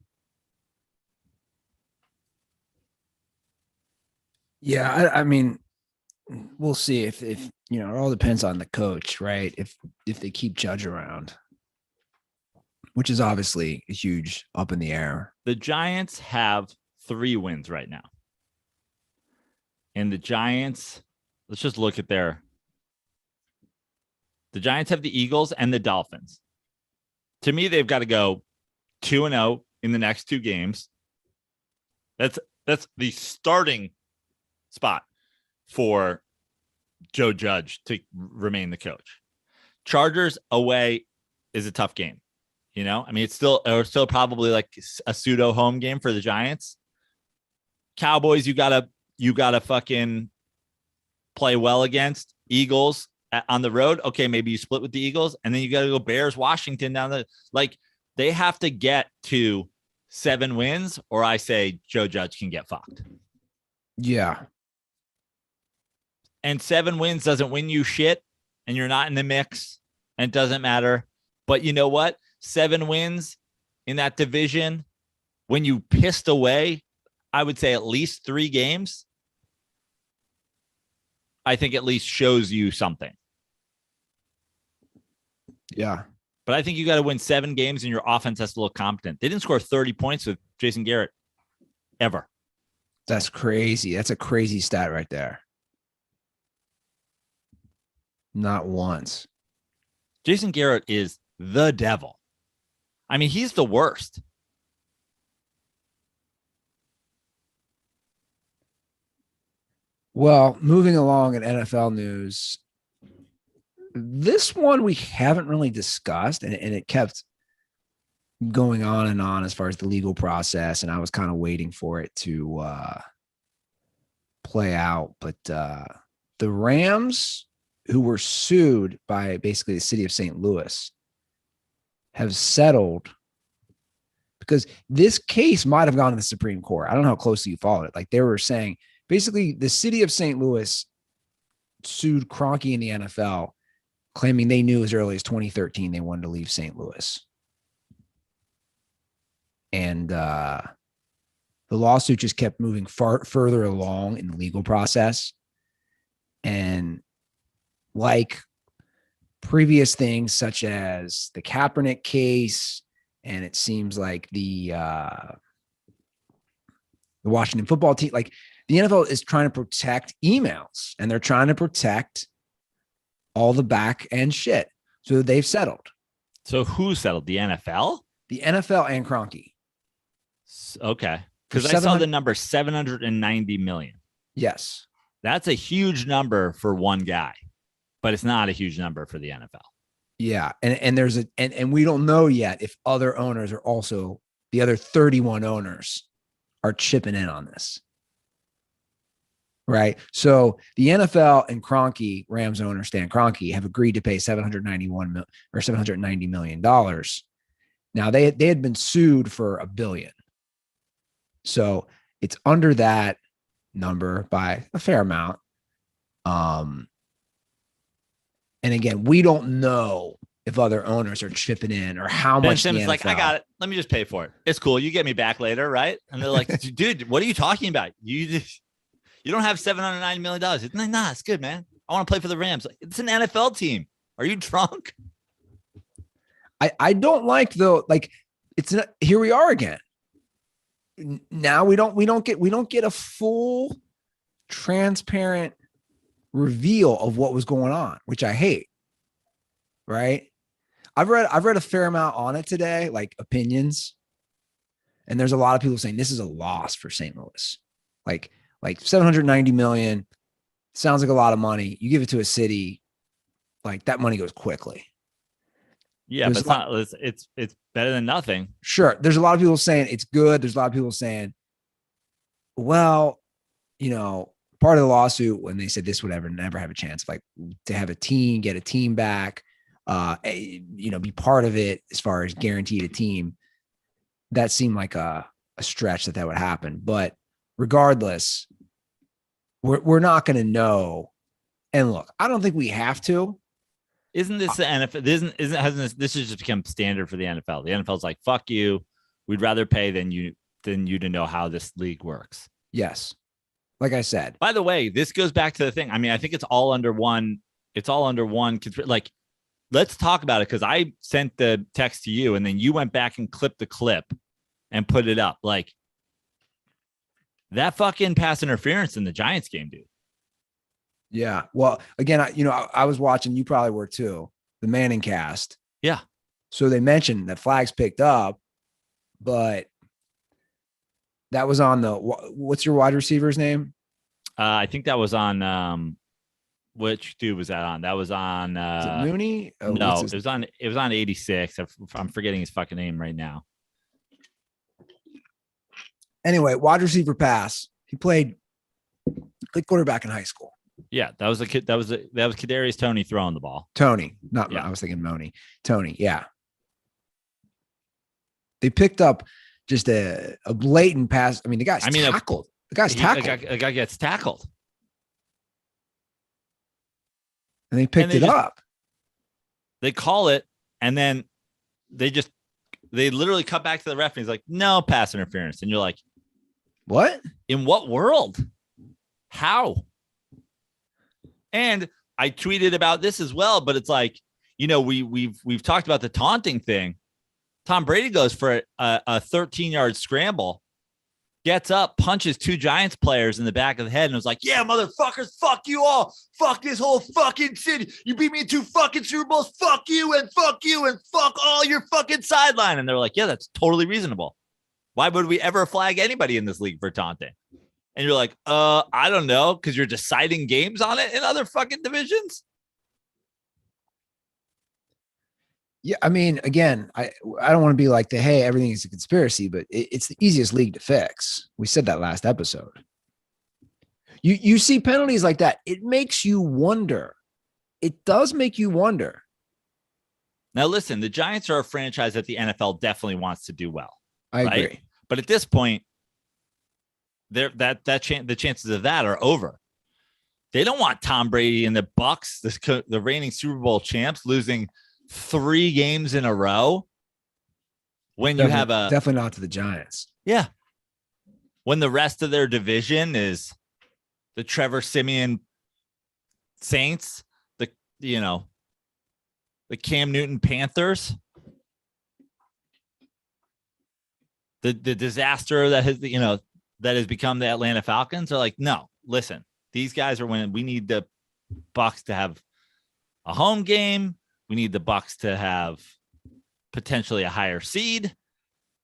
Yeah, I mean, we'll see if it all depends on the coach, right? If they keep Judge around, which is obviously a huge up in the air. The Giants have 3 wins right now. And the Giants, let's just look at the Giants have the Eagles and the Dolphins. To me, they've got to go 2-0 in the next 2 games. That's the starting spot for Joe Judge to remain the coach. Chargers away is a tough game. You know, I mean, it's still probably like a pseudo home game for the Giants. Cowboys, you gotta fucking play well against. Eagles on the road. Okay, maybe you split with the Eagles, and then you got to go Bears, Washington down the like. They have to get to 7 wins, or I say Joe Judge can get fucked. Yeah. And 7 wins doesn't win you shit, and you're not in the mix, and it doesn't matter. But you know what? 7 wins in that division, when you pissed away, I would say at least 3 games, I think at least shows you something. Yeah. But I think you got to win 7 games and your offense has to look competent. They didn't score 30 points with Jason Garrett ever. That's crazy. That's a crazy stat right there. Not once. Jason Garrett is the devil. I mean, he's the worst. Well, moving along in NFL news, this one we haven't really discussed, and it kept going on and on as far as the legal process, and I was kind of waiting for it to play out. But the Rams, who were sued by basically the city of St. Louis, have settled because this case might have gone to the Supreme Court. I don't know how closely you followed it. Like they were saying, basically the city of St. Louis sued Kroenke in the NFL, claiming they knew as early as 2013 they wanted to leave St. Louis. And the lawsuit just kept moving further along in the legal process. And like previous things, such as the Kaepernick case, and it seems like the Washington football team, like the NFL is trying to protect emails, and they're trying to protect all the back end shit. So they've settled. So who settled? The NFL? The NFL and Kroenke. Okay. Because I saw the number 790 million. Yes. That's a huge number for one guy, but it's not a huge number for the NFL. Yeah. And there's and we don't know yet if other owners are also, the other 31 owners are chipping in on this. Right. So the NFL and Kroenke, Rams owner Stan Kroenke, have agreed to pay $790 million. Now they had been sued for $1 billion. So it's under that number by a fair amount. And again, we don't know if other owners are chipping in or how Ben much. Simmons like, I got it. Let me just pay for it. It's cool. You get me back later, right? And they're like, dude, what are you talking about? You don't have $790 million. It's like, nah, it's good, man. I want to play for the Rams. It's an NFL team. Are you drunk? I don't like though. Like it's not, here we are again. Now we don't get a full transparent reveal of what was going on, which I hate. Right. I've read a fair amount on it today, like opinions. And there's a lot of people saying this is a loss for St. Louis. Like 790 million sounds like a lot of money. You give it to a city, like that money goes quickly. Yeah, There's but it's better than nothing. Sure. There's a lot of people saying it's good. There's a lot of people saying, well, you know, part of the lawsuit when they said this would never have a chance, like to have a team, get a team back, you know, be part of it as far as guaranteed a team. That seemed like a stretch that would happen. But regardless, we're not going to know. And look, I don't think we have to. Isn't this the NFL? This has just become standard for the NFL? The NFL's like, fuck you. We'd rather pay than you to know how this league works. Yes. Like I said. By the way, this goes back to the thing. I mean, I think it's all under one. Like, let's talk about it because I sent the text to you and then you went back and clipped the clip and put it up. Like that fucking pass interference in the Giants game, dude. Yeah. Well, again, I was watching, you probably were too, the Manning cast. Yeah. So they mentioned that flags picked up, but that was on what's your wide receiver's name? I think that was on Which dude was that on? That was on. Is it Mooney? Oh, no, it was on 86. I'm forgetting his fucking name right now. Anyway, wide receiver pass. He played quarterback in high school. Yeah, that was a kid. That was Kadarius Toney throwing the ball. Tony, not I was thinking Moni. Tony, yeah. They picked up just a blatant pass. I mean, the guy's tackled. The guy's tackled. A guy gets tackled. And they picked it up. They call it, and then they literally cut back to the ref, and he's like, no pass interference. And you're like, what? In what world? How? And I tweeted about this as well, but it's like, we've talked about the taunting thing. Tom Brady goes for a 13-yard scramble, gets up, punches two Giants players in the back of the head, and was like, yeah, motherfuckers, fuck you all. Fuck this whole fucking city. You beat me in 2 fucking Super Bowls. Fuck you and fuck all your fucking sideline. And they're like, yeah, that's totally reasonable. Why would we ever flag anybody in this league for taunting? And you're like, I don't know, because you're deciding games on it in other fucking divisions. Yeah, I mean, again, I don't want to be like hey, everything is a conspiracy, but it's the easiest league to fix. We said that last episode. You see penalties like that, it makes you wonder. It does make you wonder. Now, listen, the Giants are a franchise that the NFL definitely wants to do well. I agree, but at this point, the chances of that are over. They don't want Tom Brady and the Bucs, the reigning Super Bowl champs, losing 3 games in a row when you have definitely not to the Giants. Yeah. When the rest of their division is the Trevor Siemian Saints, the Cam Newton Panthers, the disaster that has become the Atlanta Falcons. Are like, no, listen, these guys are winning. We need the Bucs to have a home game. We need the Bucs to have potentially a higher seed.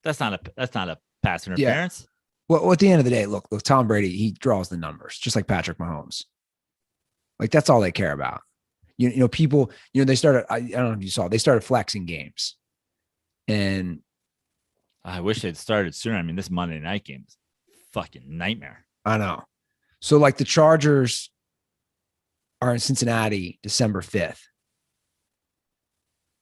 That's not a pass interference. Yeah. Well, at the end of the day, look, Tom Brady, he draws the numbers, just like Patrick Mahomes. Like, that's all they care about. People, they started, I don't know if you saw, they started flexing games. And I wish they'd started sooner. I mean, this Monday night game is fucking nightmare. I know. So, like, the Chargers are in Cincinnati December 5th.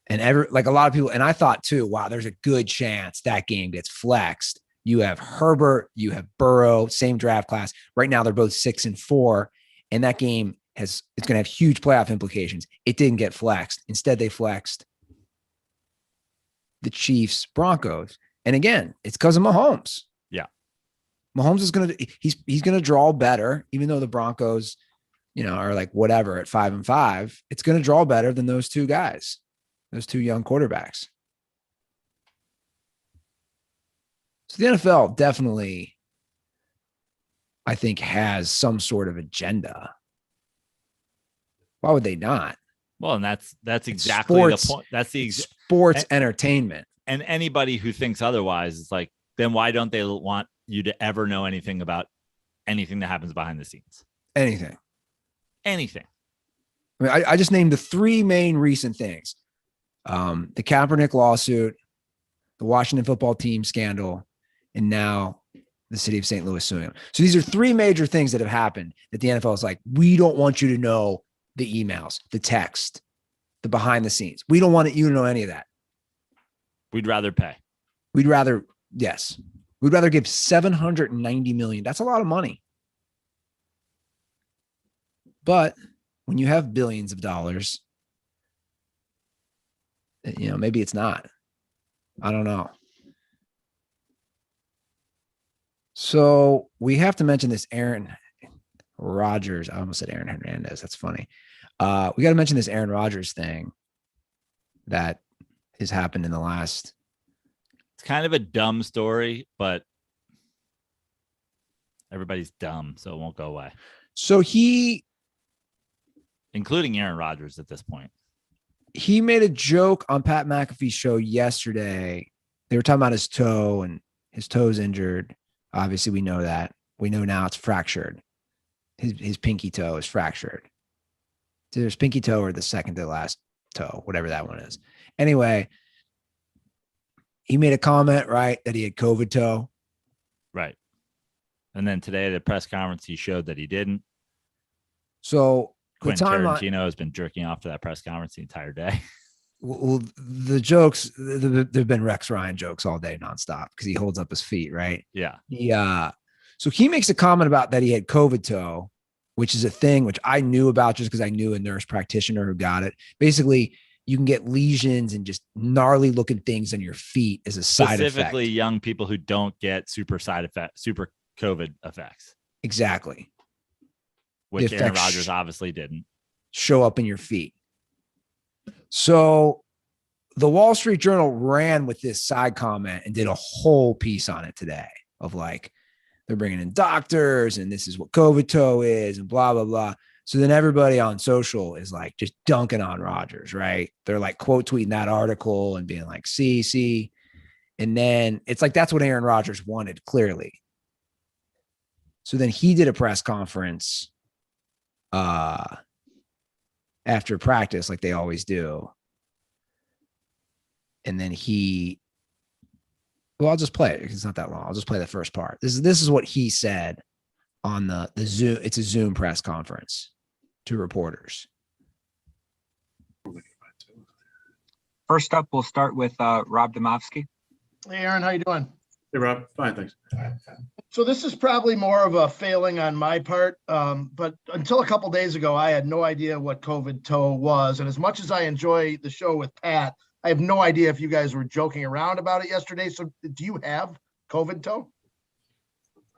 And a lot of people, and I thought too, wow, there's a good chance that game gets flexed. You have Herbert, you have Burrow, same draft class. Right now, they're both 6-4, and that game it's going to have huge playoff implications. It didn't get flexed. Instead, they flexed the Chiefs Broncos. And again, it's because of Mahomes. Yeah. Mahomes is he's going to draw better, even though the Broncos, are like whatever at 5-5. It's going to draw better than those two guys. Those two young quarterbacks. So the NFL definitely, I think, has some sort of agenda. Why would they not? Well, and that's exactly the point. That's the sports entertainment. And anybody who thinks otherwise is like, then why don't they want you to ever know anything about anything that happens behind the scenes? Anything. I mean, I just named the 3 main recent things. The Kaepernick lawsuit, the Washington football team scandal, and now the city of St. Louis suing him. So these are 3 major things that have happened that the NFL is like, we don't want you to know the emails, the text, the behind the scenes. We don't want you to know any of that. We'd rather pay. We'd rather give $790 million. That's a lot of money. But when you have billions of dollars, maybe it's not. I don't know. So we have to mention this Aaron Rodgers. I almost said Aaron Hernandez. That's funny. We got to mention this Aaron Rodgers thing that has happened in the last. It's kind of a dumb story, but everybody's dumb, so it won't go away. So including Aaron Rodgers at this point. He made a joke on Pat McAfee's show yesterday. They were talking about his toe, and his toe's injured. Obviously, we know that. We know now it's fractured. His pinky toe is fractured. There's pinky toe or the second to last toe, whatever that one is. Anyway, he made a comment, right, that he had COVID toe. Right. And then today at a press conference, he showed that he didn't. So Quentin Tarantino has been jerking off to that press conference the entire day. Well, the jokes, there've been Rex Ryan jokes all day nonstop because he holds up his feet, right? Yeah. So he makes a comment about that he had COVID toe, which is a thing which I knew about just because I knew a nurse practitioner who got it. Basically, you can get lesions and just gnarly looking things on your feet as a side effect. Specifically, young people who don't get super COVID effects. Exactly. Which Aaron Rodgers obviously didn't. Show up in your feet. So the Wall Street Journal ran with this side comment and did a whole piece on it today of like, they're bringing in doctors and this is what COVID toe is and blah, blah, blah. So then everybody on social is like just dunking on Rodgers, right? They're like quote tweeting that article and being like, see. And then it's like, that's what Aaron Rodgers wanted, clearly. So then he did a press conference after practice, like they always do. And then I'll just play it because it's not that long. I'll just play the first part. This is what he said on the Zoom. It's a Zoom press conference to reporters. First up, we'll start with Rob Domofsky. Hey, Aaron, how you doing? Hey, Rob. Fine, thanks. So this is probably more of a failing on my part, but until a couple days ago, I had no idea what COVID toe was. And as much as I enjoy the show with Pat, I have no idea if you guys were joking around about it yesterday. So do you have COVID toe?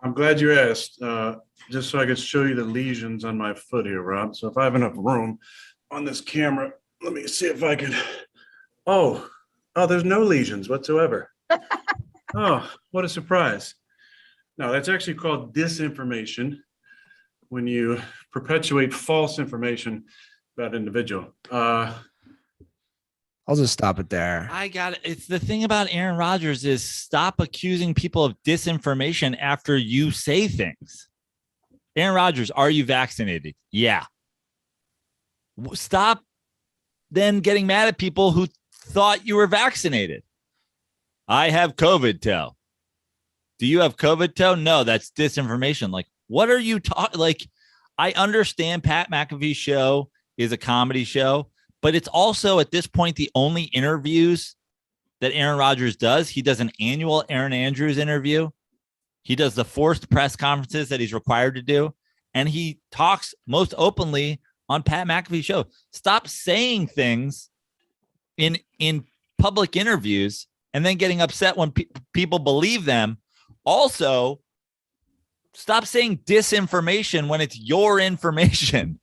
I'm glad you asked, just so I could show you the lesions on my foot here, Rob. So if I have enough room on this camera, let me see if I can. Oh, there's no lesions whatsoever. Oh, what a surprise. No, that's actually called disinformation when you perpetuate false information about an individual. I'll just stop it there. I got it. It's the thing about Aaron Rodgers is stop accusing people of disinformation after you say things. Aaron Rodgers, are you vaccinated? Yeah. Stop then getting mad at people who thought you were vaccinated. I have COVID toe. Do you have COVID toe? No, that's disinformation. Like, what are you talking? Like, I understand Pat McAfee's show is a comedy show, but it's also at this point the only interviews that Aaron Rodgers does. He does an annual Aaron Andrews interview. He does the forced press conferences that he's required to do. And he talks most openly on Pat McAfee's show. Stop saying things in public interviews and then getting upset when people believe them. Also, stop saying disinformation when it's your information.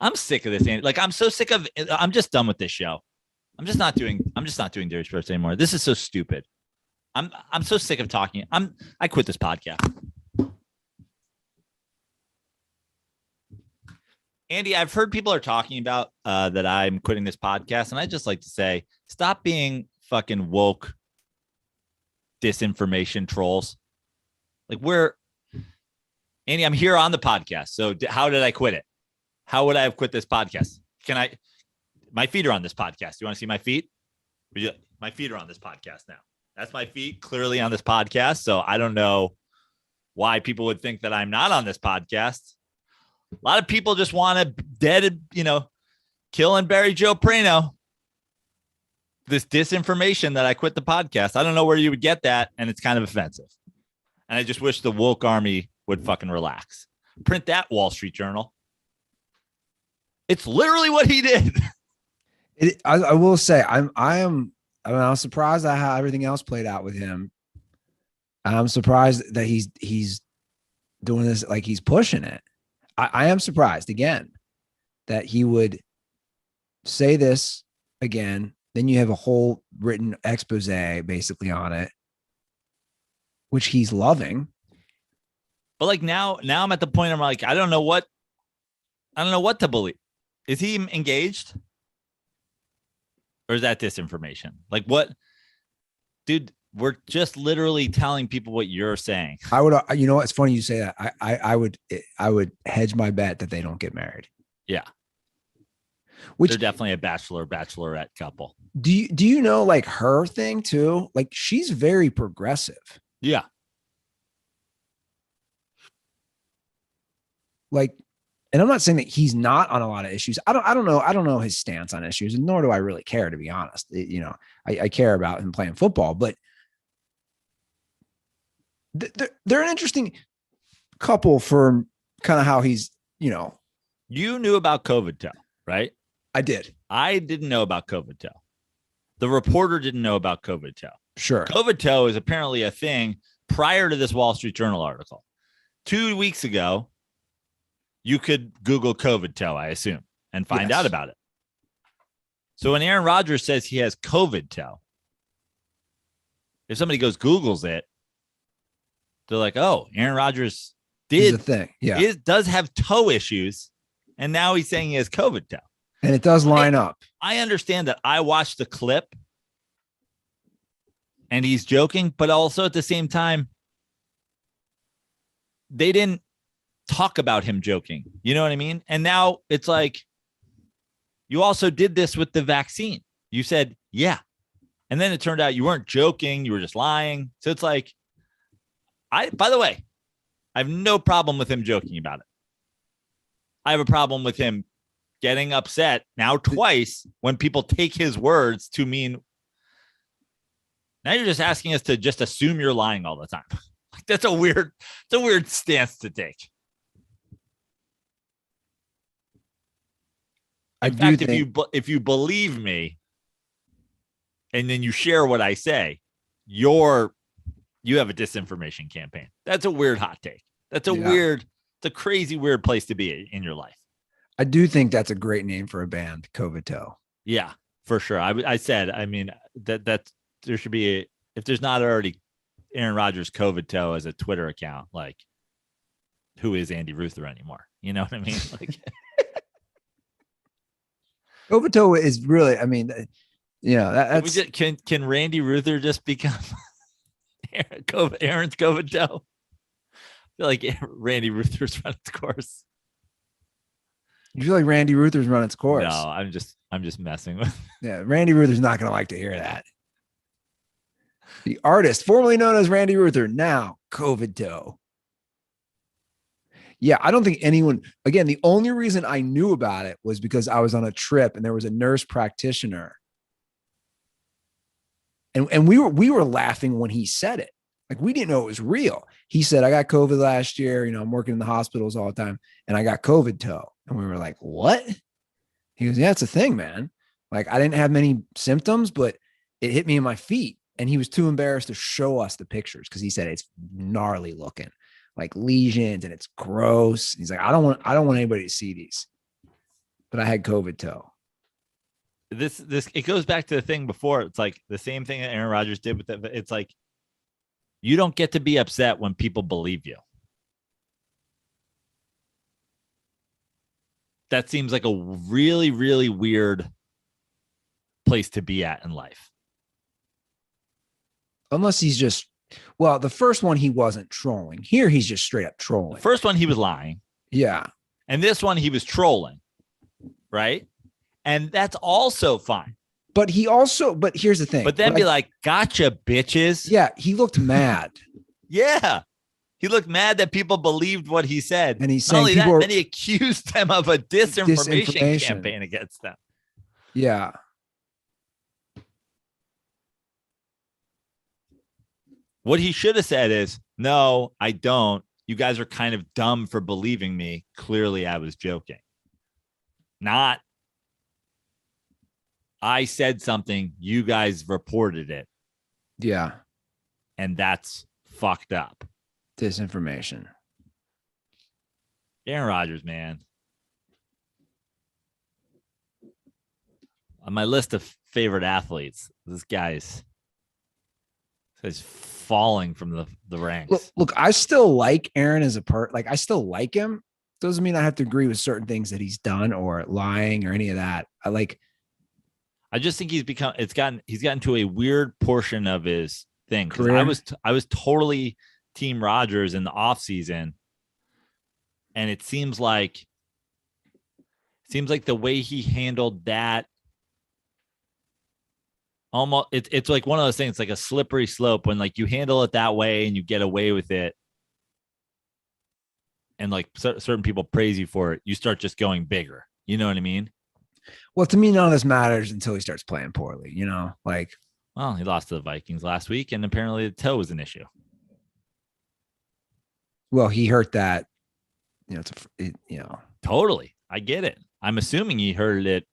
I'm sick of this. Like, I'm so sick of it. I'm just done with this show. I'm just not doing Dirty Sports anymore. This is so stupid. I'm so sick of talking. I quit this podcast. Andy, I've heard people are talking about that I'm quitting this podcast, and I just like to say, stop being fucking woke disinformation trolls. Like, Andy, I'm here on the podcast. So how did I quit it? How would I have quit this podcast? My feet are on this podcast. You want to see my feet? My feet are on this podcast now. That's my feet clearly on this podcast. So I don't know why people would think that I'm not on this podcast. A lot of people just want to kill and bury Joe Prano. This disinformation that I quit the podcast. I don't know where you would get that. And it's kind of offensive. And I just wish the woke army would fucking relax. Print that, Wall Street Journal. It's literally what he did. I will say, I was surprised at how everything else played out with him. I'm surprised that he's doing this, like he's pushing it. I am surprised again that he would say this again. Then you have a whole written expose basically on it, which he's loving. But like now I'm at the point I'm like, I don't know what to believe. Is he engaged? Or is that disinformation? Like what? Dude, we're just literally telling people what you're saying. I would, it's funny you say that. I would hedge my bet that they don't get married. Yeah. Which They're definitely a bachelorette couple. do you know like her thing too? Like she's very progressive. Yeah. Like, and I'm not saying that he's not on a lot of issues. I don't know his stance on issues, and nor do I really care, to be honest. I care about him playing football, but they're an interesting couple for kind of how he's, You knew about COVID toe, right? I did. I didn't know about COVID toe. The reporter didn't know about COVID toe. Sure. COVID toe is apparently a thing prior to this Wall Street Journal article. 2 weeks ago, you could Google COVID toe, I assume, and find out about it. So when Aaron Rodgers says he has COVID toe, if somebody goes Googles it, they're like, oh, Aaron Rodgers does have toe issues, and now he's saying he has COVID toe. And it does line up. I understand that. I watched the clip and he's joking, but also at the same time, they didn't talk about him joking. You know what I mean? And now it's like, you also did this with the vaccine. You said, yeah. And then it turned out you weren't joking. You were just lying. So it's like, by the way, I have no problem with him joking about it. I have a problem with him getting upset now twice when people take his words to mean, now you're just asking us to just assume you're lying all the time. That's a weird stance to take. In fact, if you believe me and then you share what I say, you have a disinformation campaign. That's a weird hot take. That's it's a crazy weird place to be in your life. I do think that's a great name for a band, COVID Toe. Yeah, for sure. I said, I mean, that there should be if there's not already Aaron Rodgers COVID Toe as a Twitter account, like who is Andy Ruther anymore? You know what I mean? Like COVID Toe is really, I mean, that's can Randy Ruther just become Aaron's COVID Toe? I feel like Randy Ruther's run its course. You feel like Randy Ruther's run its course? No, I'm just messing with. Yeah, Randy Ruther's not going to like to hear that. The artist formerly known as Randy Ruther, now COVID Toe. Yeah, I don't think anyone. Again, the only reason I knew about it was because I was on a trip and there was a nurse practitioner, and we were laughing when he said it. Like we didn't know it was real. He said, I got COVID last year. I'm working in the hospitals all the time and I got COVID toe. And we were like, what? He goes, yeah, it's a thing, man. Like I didn't have many symptoms, but it hit me in my feet. And he was too embarrassed to show us the pictures because he said it's gnarly looking, like lesions, and it's gross. He's like, I don't want anybody to see these. But I had COVID toe. This it goes back to the thing before. It's like the same thing that Aaron Rodgers did with it. It's like you don't get to be upset when people believe you. That seems like a really, really weird place to be at in life. Unless he's just, well, the first one he wasn't trolling. Here he's just straight up trolling. The first one he was lying. Yeah. And this one he was trolling. Right? And that's also fine. But here's the thing. But then be like, gotcha, bitches. Yeah, he looked mad. Yeah. He looked mad that people believed what he said. And he's saying then he accused them of a disinformation campaign against them. Yeah. What he should have said is, no, I don't. You guys are kind of dumb for believing me. Clearly, I was joking. Not, I said something, you guys reported it. Yeah. And that's fucked up. Disinformation. Aaron Rodgers, man. On my list of favorite athletes, this guy's falling from the ranks. Look, I still like Aaron as a like I still like him. Doesn't mean I have to agree with certain things that he's done or lying or any of that. I just think he's gotten to a weird portion of his thing. Because I was totally Team Rodgers in the offseason. And it seems like Seems like the way he handled that, almost it's like one of those things, like a slippery slope when like you handle it that way and you get away with it. And like certain people praise you for it, you start just going bigger. You know what I mean? Well, to me, none of this matters until he starts playing poorly, you know, like. Well, he lost to the Vikings last week, and apparently the toe was an issue. Well, he hurt that, Totally. I get it. I'm assuming he hurt it,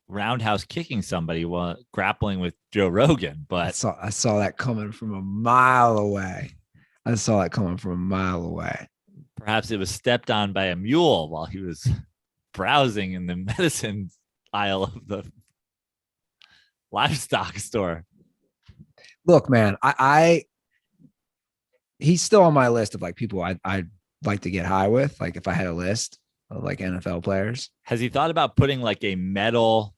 roundhouse kicking somebody while grappling with Joe Rogan. But I saw that coming from a mile away. Perhaps it was stepped on by a mule while he was browsing in the medicine aisle of the livestock store. Look, man, he's still on my list of like people I'd like to get high with. Like if I had a list of like NFL players. Has he thought about putting like a metal,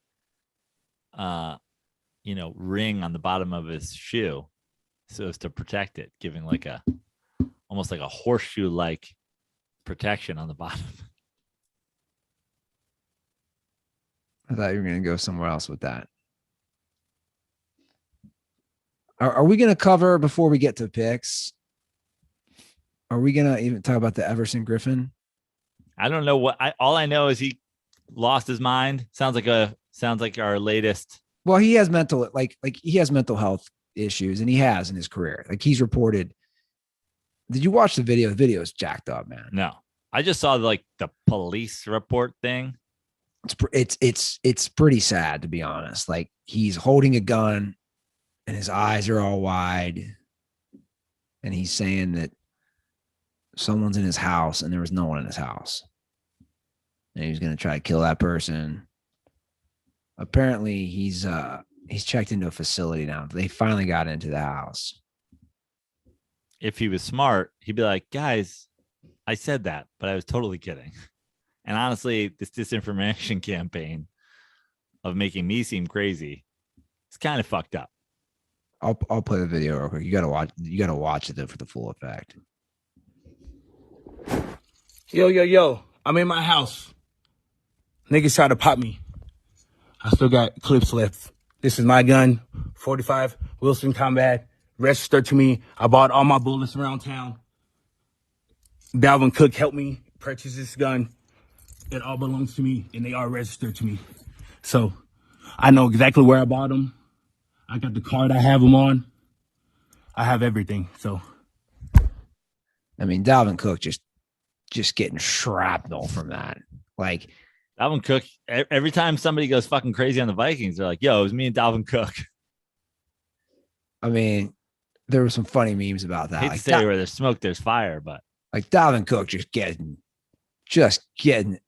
ring on the bottom of his shoe so as to protect it, giving like almost like a horseshoe like protection on the bottom? I thought you were going to go somewhere else with that. Are we going to cover before we get to picks? Are we going to even talk about the Everson Griffin? I don't know all I know is he lost his mind. Sounds like our latest. Well, he has mental health issues, and he has in his career. Like he's reported. Did you watch the video? The video is jacked up, man. No, I just saw like the police report thing. It's pretty sad, to be honest. Like he's holding a gun and his eyes are all wide. And he's saying that someone's in his house and there was no one in his house. And he was going to try to kill that person. Apparently he's checked into a facility now. They finally got into the house. If he was smart, he'd be like, guys, I said that, but I was totally kidding. And honestly, this disinformation campaign of making me seem crazy, it's kind of fucked up. I'll play the video real quick. You gotta watch it for the full effect. Yo, I'm in my house. Niggas try to pop me. I still got clips left. This is my gun, 45 Wilson Combat, registered to me. I bought all my bullets around town. Dalvin Cook helped me purchase this gun. It all belongs to me, and they are registered to me. So I know exactly where I bought them. I got the card I have them on. I have everything. So, I mean, Dalvin Cook just getting shrapnel from that. Like Dalvin Cook, every time somebody goes fucking crazy on the Vikings, they're like, yo, it was me and Dalvin Cook. I mean, there were some funny memes about that. I hate to say where there's smoke, there's fire, but like Dalvin Cook just getting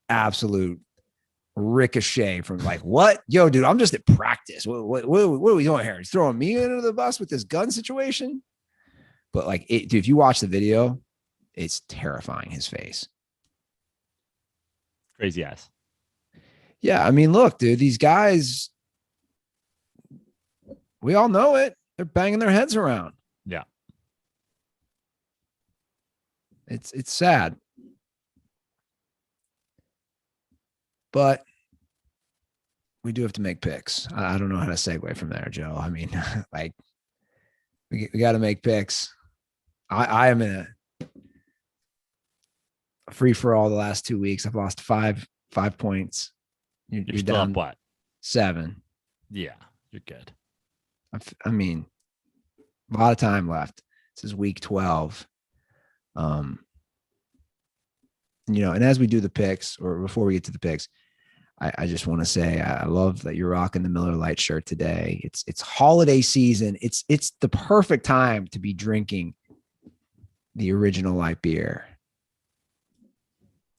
absolute ricochet from like, what? Yo, dude, I'm just at practice. What are we doing here? He's throwing me under the bus with this gun situation. But like, dude, if you watch the video, it's terrifying, his face. Crazy ass. Yeah, I mean, look, dude, these guys, we all know it. They're banging their heads around. Yeah. It's sad. But we do have to make picks. I don't know how to segue from there, Joe. I mean, like we got to make picks. I am in a free for all the last 2 weeks. I've lost 5 points. You're still down up what? 7. Yeah, you're good. I mean, a lot of time left. This is week 12. And as we do the picks, or before we get to the picks, I just want to say I love that you're rocking the Miller Lite shirt today. It's holiday season. It's the perfect time to be drinking the original light beer.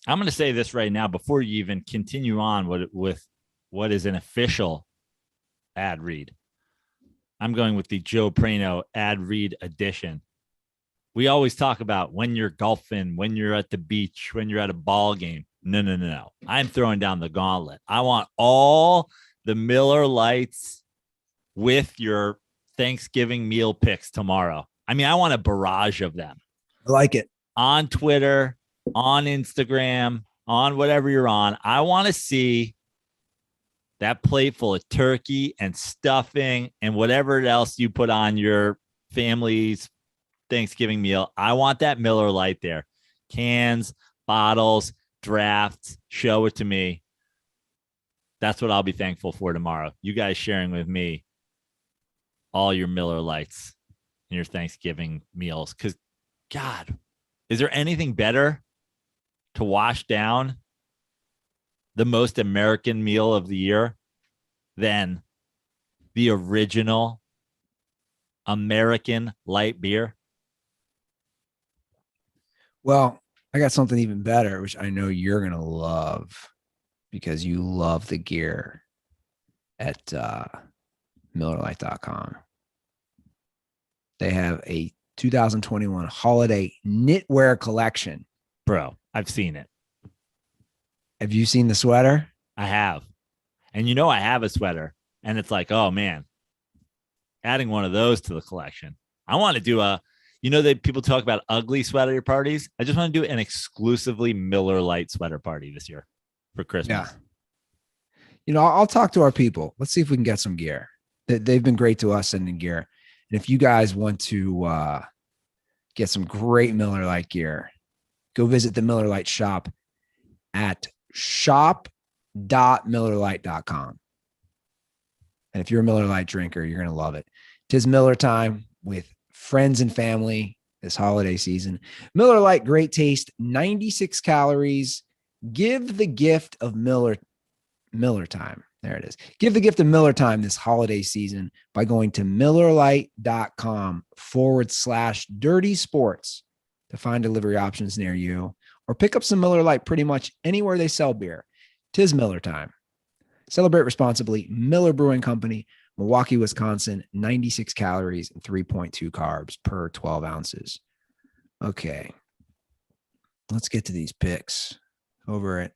I'm going to say this right now before you even continue on with what is an official ad read. I'm going with the Joe Prano ad read edition. We always talk about when you're golfing, when you're at the beach, when you're at a ball game. No. I'm throwing down the gauntlet. I want all the Miller Lights with your Thanksgiving meal picks tomorrow. I mean, I want a barrage of them. I like it. On Twitter, on Instagram, on whatever you're on. I want to see that plate full of turkey and stuffing and whatever else you put on your family's Thanksgiving meal. I want that Miller Lite there. Cans, bottles, drafts, show it to me. That's what I'll be thankful for tomorrow. You guys sharing with me all your Miller Lights in your Thanksgiving meals. Because, God, is there anything better to wash down the most American meal of the year than the original American light beer? Well, I got something even better, which I know you're going to love because you love the gear at MillerLite.com. They have a 2021 holiday knitwear collection. Bro, I've seen it. Have you seen the sweater? I have. And you know I have a sweater. And it's like, oh, man, adding one of those to the collection. I want to do that people talk about ugly sweater parties. I just want to do an exclusively Miller Lite sweater party this year for Christmas. Yeah. I'll talk to our people. Let's see if we can get some gear. They've been great to us sending gear. And if you guys want to get some great Miller Lite gear, go visit the Miller Lite shop at shop.millerlite.com. And if you're a Miller Lite drinker, you're going to love it. 'Tis Miller time with friends and family this holiday season. Miller Lite, great taste, 96 calories. Give the gift of Miller time. There it is. Give the gift of Miller time this holiday season by going to MillerLite.com/dirty sports to find delivery options near you, or pick up some Miller Lite pretty much anywhere they sell beer. 'Tis Miller time. Celebrate responsibly. Miller Brewing Company, Milwaukee, Wisconsin, 96 calories and 3.2 carbs per 12 ounces. Okay. Let's get to these picks over at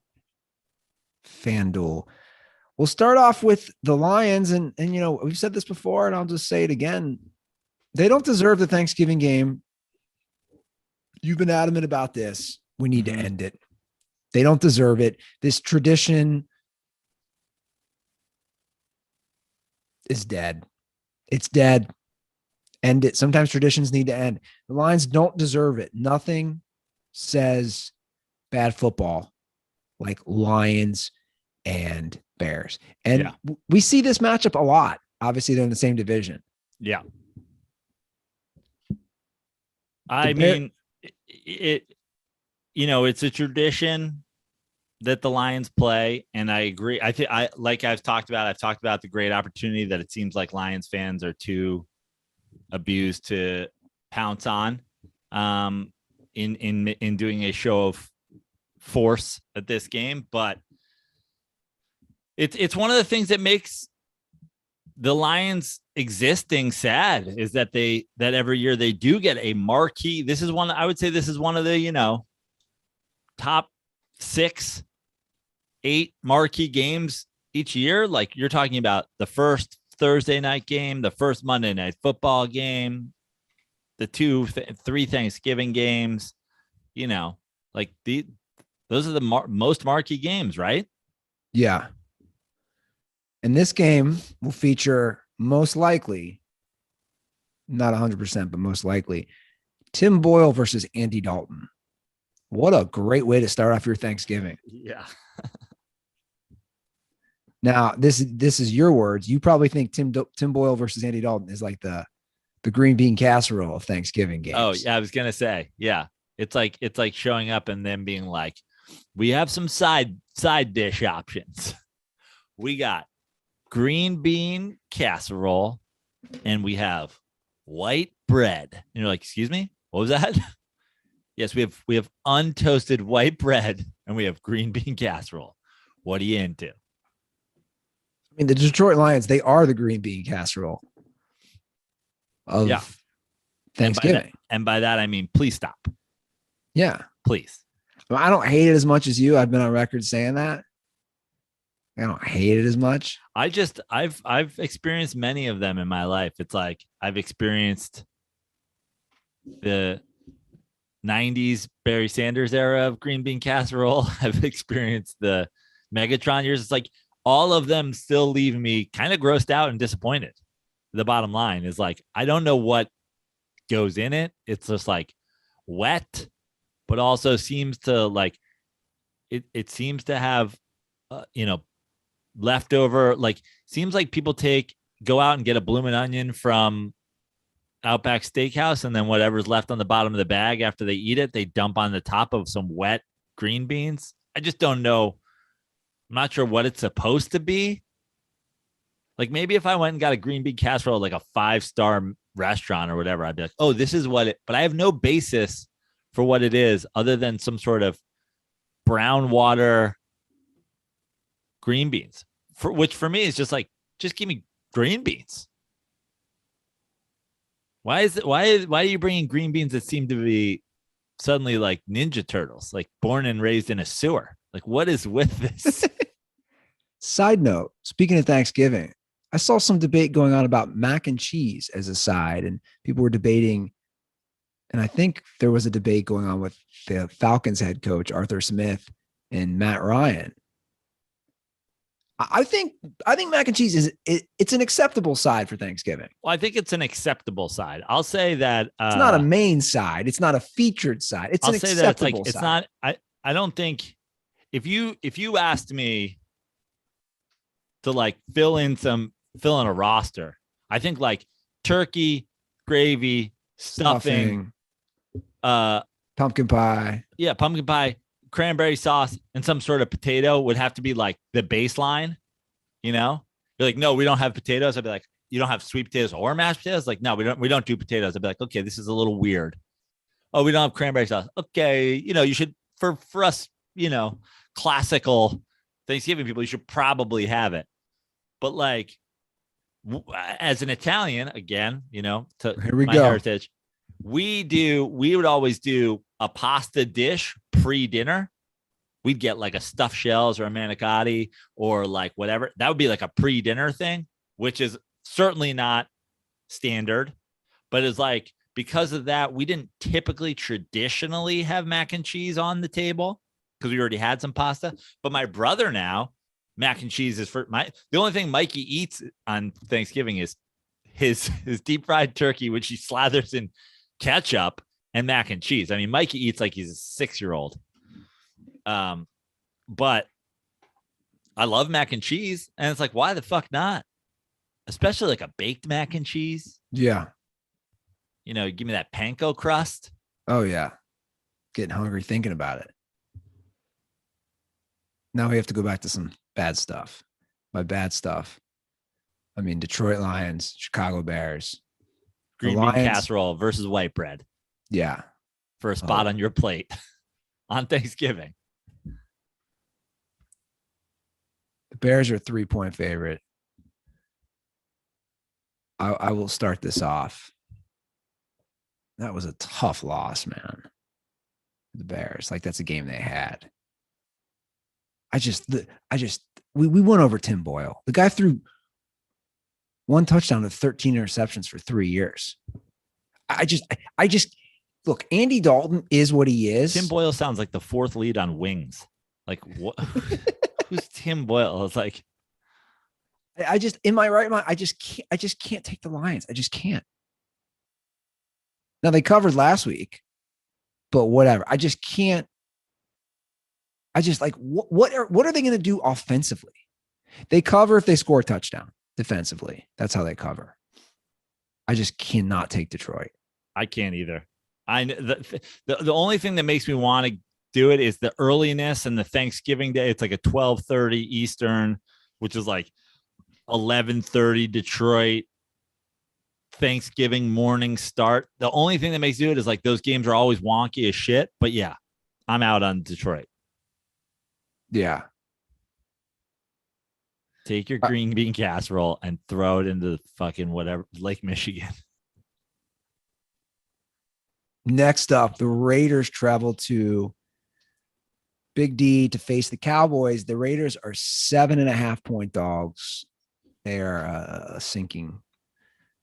FanDuel. We'll start off with the Lions. And we've said this before, and I'll just say it again. They don't deserve the Thanksgiving game. You've been adamant about this. We need to end it. They don't deserve it. This tradition is dead. It's dead. End it. Sometimes traditions need to end. The Lions don't deserve it. Nothing says bad football like Lions and Bears. And we see this matchup a lot. Obviously, they're in the same division. Yeah. I mean, it's a tradition that the Lions play, and I agree. I've talked about the great opportunity that it seems like Lions fans are too abused to pounce on in doing a show of force at this game. But it's one of the things that makes the Lions existing sad is that every year they do get a marquee. I would say this is one of the, top 6, 8 marquee games each year. Like you're talking about the first Thursday night game, the first Monday night football game, the 3 Thanksgiving games, those are the most marquee games, right? Yeah. And this game will feature most likely, not 100%, but most likely, Tim Boyle versus Andy Dalton. What a great way to start off your Thanksgiving. Yeah. Now, this is your words. You probably think Tim Boyle versus Andy Dalton is like the green bean casserole of Thanksgiving games. Oh, yeah, I was going to say, yeah. It's like showing up and then being like, we have some side dish options. We got green bean casserole and we have white bread. And you're like, excuse me, what was that? Yes, we have untoasted white bread and we have green bean casserole. What are you into? I mean, the Detroit Lions, they are the green bean casserole of Thanksgiving. And by that, I mean, please stop. Yeah. Please. I don't hate it as much as you. I've been on record saying that. I don't hate it as much. I've experienced many of them in my life. It's like I've experienced the 90s Barry Sanders era of green bean casserole. I've experienced the Megatron years. It's like all of them still leave me kind of grossed out and disappointed. The bottom line is like, I don't know what goes in it. It's just like wet, but also seems to like, it seems to have, leftover, like seems like people go out and get a bloomin' onion from Outback Steakhouse, and then whatever's left on the bottom of the bag after they eat it, they dump on the top of some wet green beans. I just don't know. I'm not sure what it's supposed to be. Like maybe if I went and got a green bean casserole, like a 5-star restaurant or whatever, I'd be like, oh, this is what it, but I have no basis for what it is other than some sort of brown water green beans, which for me is just like, just give me green beans. Why are you bringing green beans that seem to be suddenly like Ninja Turtles, like born and raised in a sewer? Like, what is with this? Side note, speaking of Thanksgiving, I saw some debate going on about mac and cheese as a side, and people were debating, and I think there was a debate going on with the Falcons head coach, Arthur Smith, and Matt Ryan. I think mac and cheese it's an acceptable side for Thanksgiving. Well, I think it's an acceptable side. I'll say that it's not a main side. It's not a featured side. It's an acceptable side. It's not. I don't think if you asked me to like fill in a roster, I think like turkey, gravy, stuffing, pumpkin pie. Yeah, pumpkin pie, cranberry sauce, and some sort of potato would have to be like the baseline. You know, you're like, no, we don't have potatoes. I'd be like, you don't have sweet potatoes or mashed potatoes? Like, no, we don't do potatoes. I'd be like, okay, this is a little weird. Oh, we don't have cranberry sauce. Okay, you should for us, classical Thanksgiving people, you should probably have it. But like, as an Italian, again, to here we my go. heritage, we would always do a pasta dish pre-dinner. We'd get like a stuffed shells or a manicotti or like whatever. That would be like a pre-dinner thing, which is certainly not standard, but it's like, because of that, we didn't typically traditionally have mac and cheese on the table because we already had some pasta. But my brother now, mac and cheese is the only thing Mikey eats on Thanksgiving is his deep fried turkey, which he slathers in ketchup, and mac and cheese. I mean, Mikey eats like he's a 6-year-old. But I love mac and cheese, and it's like, why the fuck not? Especially like a baked mac and cheese. Yeah. Give me that panko crust. Oh yeah. Getting hungry thinking about it. Now we have to go back to some bad stuff. By bad stuff, I mean Detroit Lions, Chicago Bears. Green bean casserole versus white bread. Yeah. For a spot on your plate on Thanksgiving. The Bears are a 3-point favorite. I will start this off. That was a tough loss, man. The Bears, like that's a game they had. We went over Tim Boyle. The guy threw 1 touchdown to 13 interceptions for 3 years. I just look, Andy Dalton is what he is. Tim Boyle sounds like the 4th lead on Wings. Like what? Who's Tim Boyle? It's like, I just, in my right mind, I just can't take the Lions. I just can't. Now they covered last week, but whatever. I just can't. I just like, what are they going to do offensively? They cover if they score a touchdown. Defensively, that's how they cover. I just cannot take Detroit. I can't either. The only thing that makes me want to do it is the earliness and the Thanksgiving day. It's like a 12:30 Eastern, which is like 11:30 Detroit Thanksgiving morning start. The only thing that makes me do it is like those games are always wonky as shit. But yeah, I'm out on Detroit. Yeah. Take your green bean casserole and throw it into the fucking whatever, Lake Michigan. Next up, the Raiders travel to Big D to face the Cowboys. The Raiders are 7.5-point dogs. They are a sinking.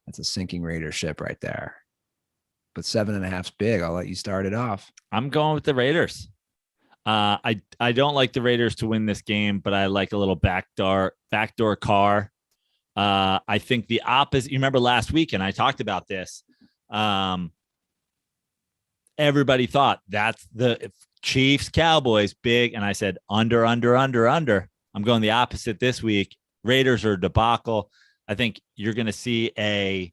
That's a sinking Raider ship right there. but 7.5's big. I'll let you start it off. I'm going with the Raiders. I don't like the Raiders to win this game, but I like a little backdoor car. I think the opposite. You remember last week, and I talked about this. Everybody thought that's the Chiefs Cowboys big, and I said under. I'm going the opposite this week. Raiders are a debacle. I think you're going to see a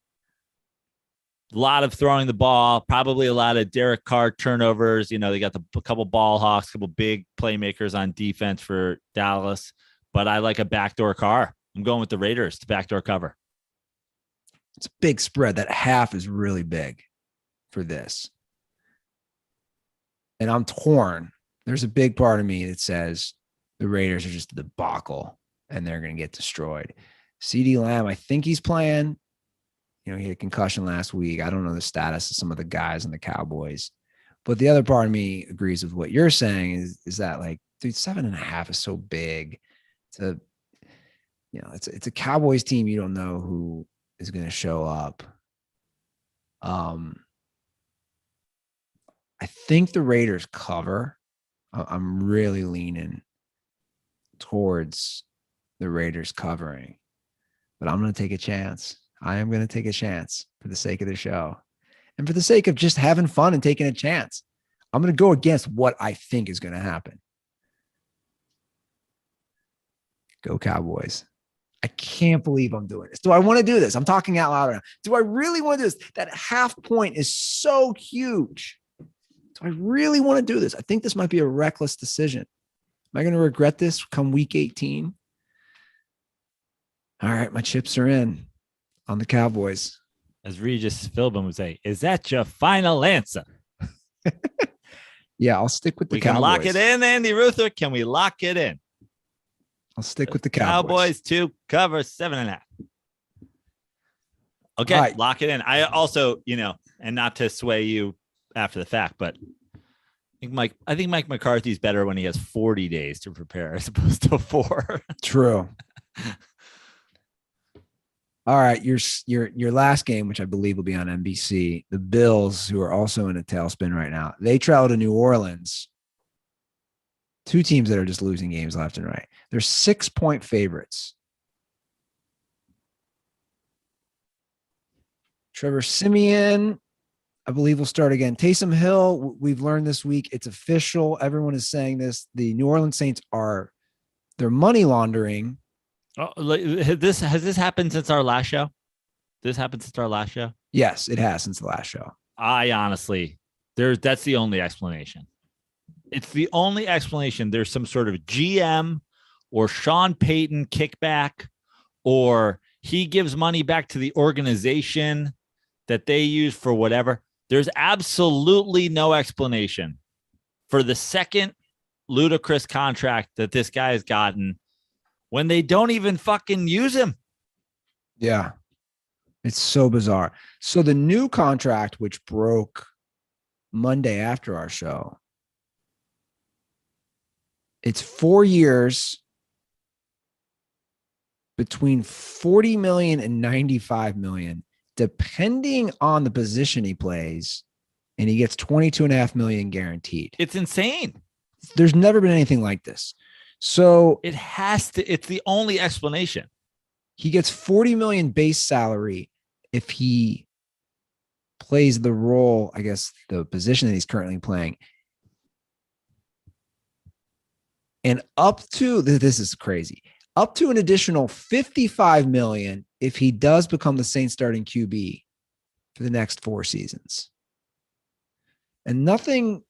lot of throwing the ball, probably a lot of Derek Carr turnovers. You know, they got a couple ball hawks, a couple big playmakers on defense for Dallas, but I like a backdoor car. I'm going with the Raiders to backdoor cover. It's a big spread. That half is really big for this. And I'm torn. There's a big part of me that says the Raiders are just a debacle and they're going to get destroyed. CeeDee Lamb, I think he's playing. You know, he had a concussion last week. I don't know the status of some of the guys in the Cowboys. But the other part of me agrees with what you're saying is that, like, dude, 7.5 is so big. It's a Cowboys team. You don't know who is going to show up. I think the Raiders cover. I'm really leaning towards the Raiders covering, but I'm going to take a chance. I am going to take a chance for the sake of the show and for the sake of just having fun and taking a chance. I'm going to go against what I think is going to happen. Go Cowboys. I can't believe I'm doing this. Do I want to do this? I'm talking out loud right now. Do I really want to do this? That half point is so huge. Do I really want to do this? I think this might be a reckless decision. Am I going to regret this come week 18? All right, my chips are in on the Cowboys. As Regis Philbin would say, is that your final answer? Yeah, I'll stick with the Cowboys. We can lock it in, Andy Ruther. Can we lock it in? I'll stick with the Cowboys. Cowboys to cover 7.5. Okay, right. Lock it in. I also, and not to sway you after the fact, but I think Mike McCarthy's better when he has 40 days to prepare as opposed to 4. True. All right, your last game, which I believe will be on NBC, the Bills, who are also in a tailspin right now, they travel to New Orleans. Two teams that are just losing games left and right. They're 6-point favorites. Trevor Siemian, I believe, will start again. Taysom Hill, we've learned this week, it's official. Everyone is saying this. The New Orleans Saints they're money laundering. Oh, has this happened since our last show? This happened since our last show? Yes, it has since the last show. I honestly, that's the only explanation. It's the only explanation. There's some sort of GM or Sean Payton kickback, or he gives money back to the organization that they use for whatever. There's absolutely no explanation for the second ludicrous contract that this guy has gotten when they don't even fucking use him. Yeah. It's so bizarre. So the new contract, which broke Monday after our show, it's 4 years between $40 million and $95 million, depending on the position he plays, and he gets $22.5 million guaranteed. It's insane. There's never been anything like this. So it's the only explanation. He gets $40 million base salary if he plays the role, I guess, the position that he's currently playing. And up to, this is crazy, up to an additional $55 million if he does become the Saints starting QB for the next 4 seasons. And nothing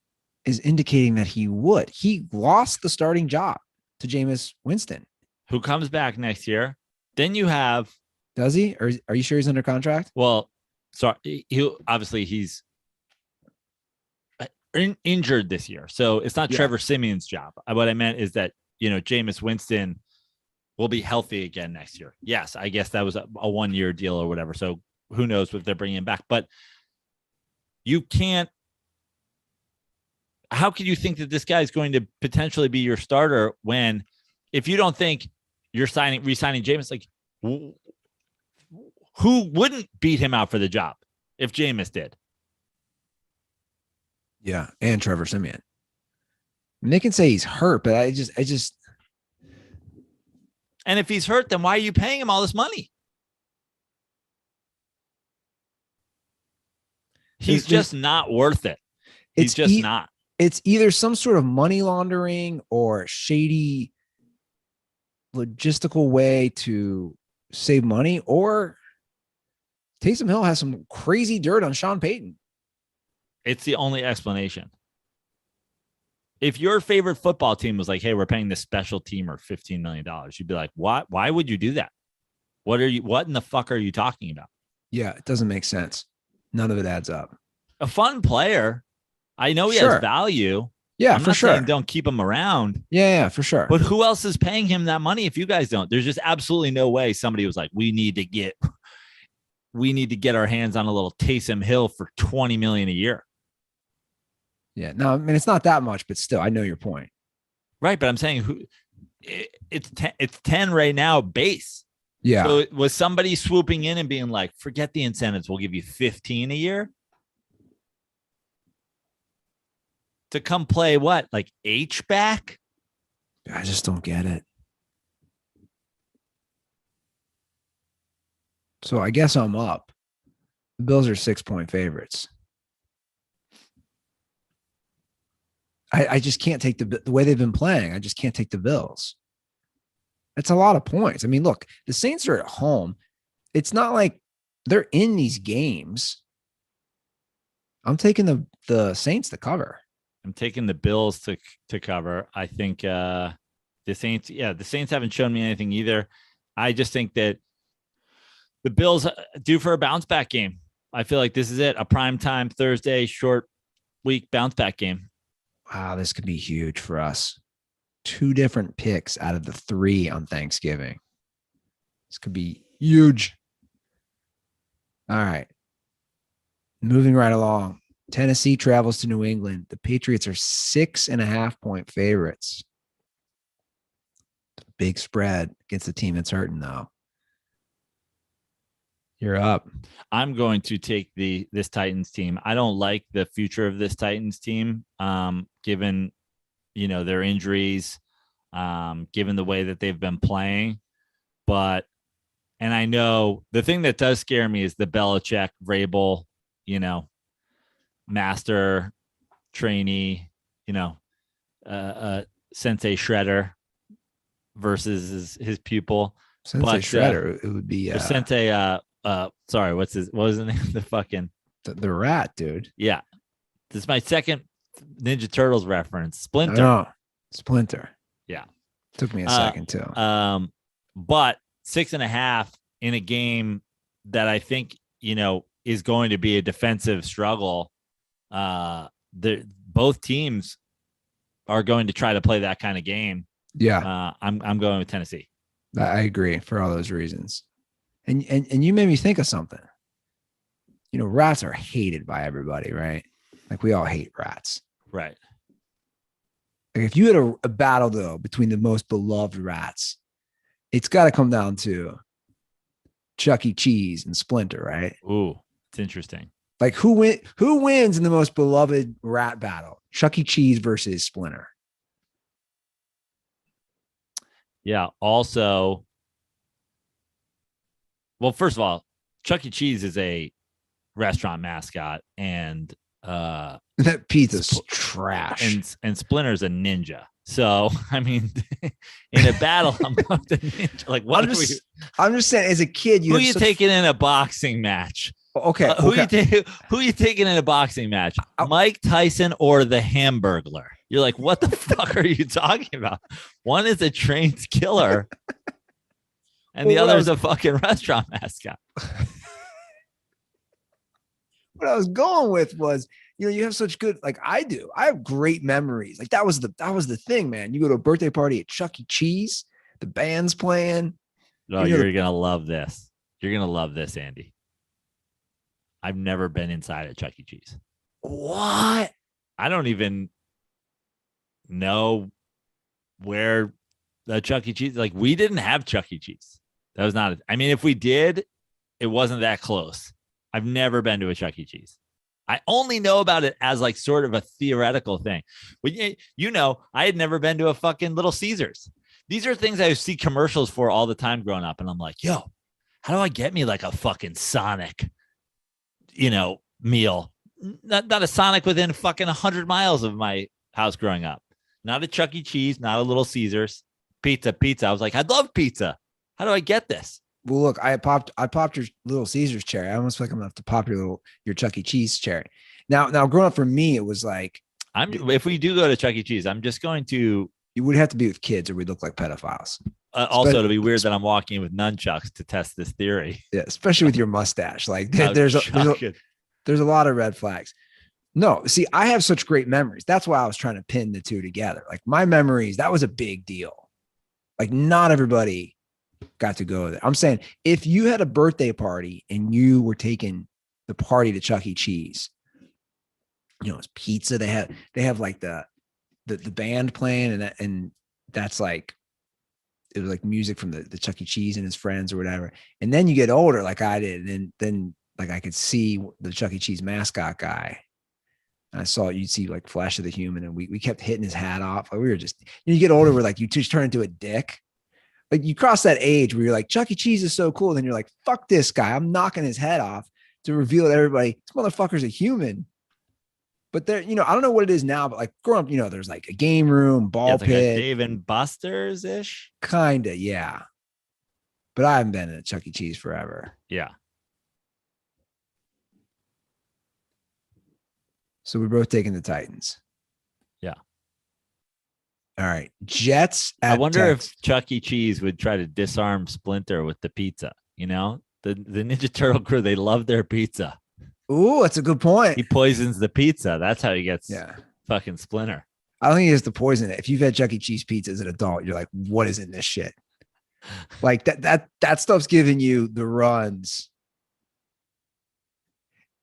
is indicating that he would. He lost the starting job to Jameis Winston, who comes back next year. Then you have, does he? Or are you sure he's under contract? Well, sorry, he's injured this year, so it's not Trevor Siemian's job. What I meant is that Jameis Winston will be healthy again next year. Yes, I guess that was a 1-year deal or whatever. So who knows if they're bringing him back? But you can't. How can you think that this guy is going to potentially be your starter when, if you don't think you're re-signing Jameis, like who wouldn't beat him out for the job if Jameis did? Yeah, and Trevor Siemian. And they can say he's hurt, but I just. And if he's hurt, then why are you paying him all this money? He's just not worth it. He's just not. It's either some sort of money laundering or shady logistical way to save money, or Taysom Hill has some crazy dirt on Sean Payton. It's the only explanation. If your favorite football team was like, hey, we're paying this special teamer $15 million, you'd be like, what? Why would you do that? What in the fuck are you talking about? Yeah, it doesn't make sense. None of it adds up. A fun player. I know he has value. Yeah, I'm for not sure. saying don't keep him around. Yeah, for sure. But who else is paying him that money if you guys don't? There's just absolutely no way somebody was like, we need to get our hands on a little Taysom Hill for $20 million a year. Yeah, no, I mean, it's not that much, but still, I know your point. Right, but I'm saying it's 10 right now base. Yeah. So was somebody swooping in and being like, forget the incentives, we'll give you 15 a year to come play what, like H-back? I just don't get it. So I guess I'm up. The Bills are 6-point favorites. I just can't take the way they've been playing. I just can't take the Bills. That's a lot of points. I mean, look, the Saints are at home. It's not like they're in these games. I'm taking the Saints to cover. I'm taking the Bills to cover. I think the Saints haven't shown me anything either. I just think that the Bills due for a bounce back game. I feel like this is it. A primetime Thursday short week bounce back game. Wow, this could be huge for us. 2 different picks out of the 3 on Thanksgiving. This could be huge. All right. Moving right along. Tennessee travels to New England. The Patriots are 6.5-point favorites. Big spread against the team that's hurting, though. You're up. I'm going to take this Titans team. I don't like the future of this Titans team, given their injuries, given the way that they've been playing. And I know the thing that does scare me is the Belichick, Vrabel, master trainee, Sensei Shredder versus his pupil. Sensei Shredder, it would be Sensei. Sorry, what was the name of the fucking the rat, dude? Yeah, this is my second Ninja Turtles reference. Splinter. Oh, Splinter. Yeah, took me a second too. But 6.5 in a game that I think is going to be a defensive struggle. Both teams are going to try to play that kind of game. Yeah, I'm going with Tennessee. I agree for all those reasons. And you made me think of something. Rats are hated by everybody, right? Like we all hate rats. Right. Like if you had a battle though between the most beloved rats, it's got to come down to Chuck E. Cheese and Splinter, right? Ooh, it's interesting. Like who wins in the most beloved rat battle? Chuck E. Cheese versus Splinter. Yeah. Also, well, first of all, Chuck E. Cheese is a restaurant mascot, and that pizza's trash. And Splinter's a ninja. So, I mean, in a battle, I'm going to ninja. Like, what? I'm just saying, as a kid, who are you taking in a boxing match? Okay, who are you taking in a boxing match? Mike Tyson or the Hamburglar? You're like, what the fuck are you talking about? One is a trained killer. And the other is a fucking restaurant mascot. What I was going with was, you have such good, like I do. I have great memories. Like that was the thing, man. You go to a birthday party at Chuck E. Cheese, the band's playing. No, you're gonna love this. You're gonna love this, Andy. I've never been inside at Chuck E. Cheese. What? I don't even know where the Chuck E. Cheese. Like we didn't have Chuck E. Cheese. That was not. I mean, if we did, it wasn't that close. I've never been to a Chuck E. Cheese. I only know about it as like sort of a theoretical thing. But I had never been to a fucking Little Caesars. These are things I see commercials for all the time growing up. And I'm like, yo, how do I get me like a fucking Sonic, meal? Not a Sonic within fucking 100 miles of my house growing up. Not a Chuck E. Cheese, not a Little Caesars. Pizza. I was like, I love pizza. How do I get this? Well, look, I popped your Little Caesars cherry. I almost feel like I'm gonna have to pop your Chuck E. Cheese cherry. Now, growing up for me, it was like, if we do go to Chuck E. Cheese, I'm just going to. You would have to be with kids, or we'd look like pedophiles. Also, it'll be weird that I'm walking in with nunchucks to test this theory. Yeah, especially with your mustache. Like there's a lot of red flags. No, see, I have such great memories. That's why I was trying to pin the two together. Like my memories, that was a big deal. Like not everybody got to go there. I'm saying if you had a birthday party and you were taking the party to Chuck E. Cheese, it's pizza. They have like the band playing, and that's like, it was like music from the Chuck E. Cheese and his friends or whatever. And then you get older, like I did, and then like I could see the Chuck E. Cheese mascot guy. And I saw you'd see like Flash of the Human, and we kept hitting his hat off. Like we were just, you get older, we're like, you just turn into a dick. Like you cross that age where you're like, Chuck E. Cheese is so cool. Then you're like, fuck this guy. I'm knocking his head off to reveal to everybody, this motherfucker's a human. But there, I don't know what it is now, but like growing up, there's like a game room, ball pit. Like Dave and Buster's ish. Kinda, yeah. But I haven't been in a Chuck E. Cheese forever. Yeah. So we're both taking the Titans. Yeah. All right. Jets. I wonder if Chuck E. Cheese would try to disarm Splinter with the pizza. The Ninja Turtle crew, they love their pizza. Ooh, that's a good point. He poisons the pizza. That's how he gets fucking Splinter. I don't think he has to poison it. If you've had Chuck E. Cheese pizza as an adult, you're like, what is in this shit? Like that stuff's giving you the runs.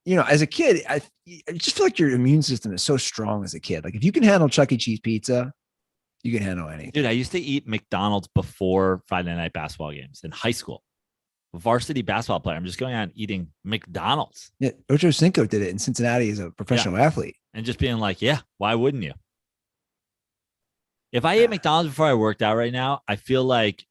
As a kid, I just feel like your immune system is so strong as a kid. Like if you can handle Chuck E. Cheese pizza, you can handle anything. Dude, I used to eat McDonald's before Friday night basketball games in high school. Varsity basketball player. I'm just going out eating McDonald's. Yeah, Ocho Cinco did it in Cincinnati as a professional athlete. And just being like, yeah, why wouldn't you? If I ate McDonald's before I worked out right now, I feel like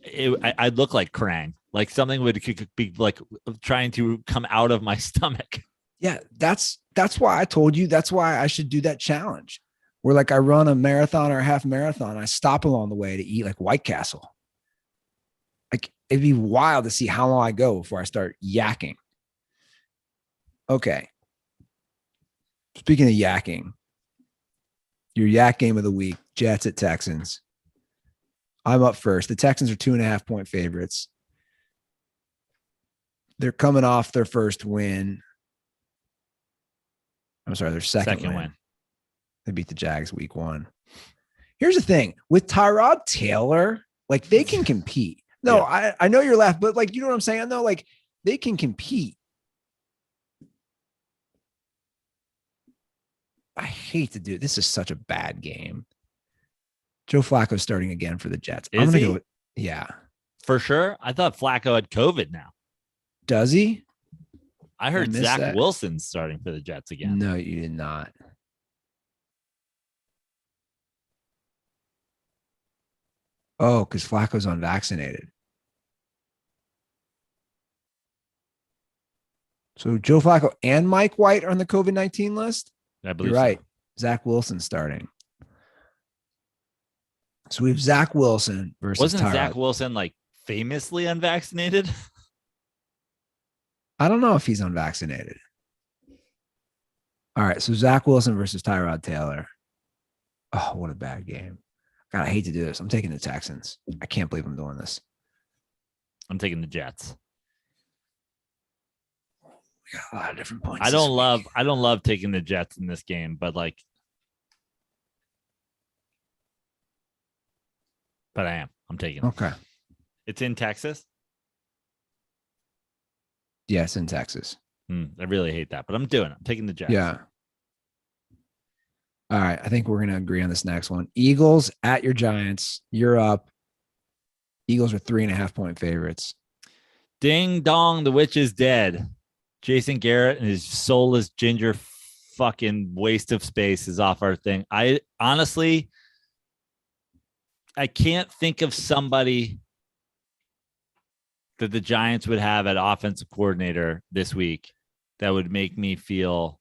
I'd look like Krang. Like something would be like trying to come out of my stomach. Yeah, that's why I told you. That's why I should do that challenge where like I run a marathon or a half marathon. I stop along the way to eat like White Castle. Like it'd be wild to see how long I go before I start yakking. Okay. Speaking of yakking, your yak game of the week, Jets at Texans. I'm up first. The Texans are 2.5 point favorites. They're coming off their first win. I'm sorry, their second win. They beat the Jags week 1. Here's the thing with Tyrod Taylor, like they can compete. No, yeah. I know you're laughing, but like, you know what I'm saying? I know like they can compete. I hate to do it. This is such a bad game. Joe Flacco's starting again for the Jets. I'm going to go with, yeah. For sure. I thought Flacco had COVID now. Does he? I heard Zach Wilson's starting for the Jets again. No, you did not. Oh, because Flacco's unvaccinated. So Joe Flacco and Mike White are on the COVID-19 list? I believe you're right. So. Zach Wilson starting. So we have Zach Wilson versus Wasn't Tyrod. Zach Wilson like famously unvaccinated? I don't know if he's unvaccinated. All right. So Zach Wilson versus Tyrod Taylor. Oh, what a bad game. God, I hate to do this. I'm taking the Texans. I can't believe I'm doing this. I'm taking the Jets. We got a lot of different points. I don't love taking the Jets in this game, but I am. I'm taking it. Okay. It's in Texas? Yes, in Texas. I really hate that, but I'm doing it. I'm taking the Jets. Yeah. All right. I think we're going to agree on this next one. Eagles at your Giants. You're up. Eagles are 3.5 point favorites. Ding dong, the witch is dead. Jason Garrett and his soulless ginger fucking waste of space is off our thing. I honestly, I can't think of somebody that the Giants would have at offensive coordinator this week that would make me feel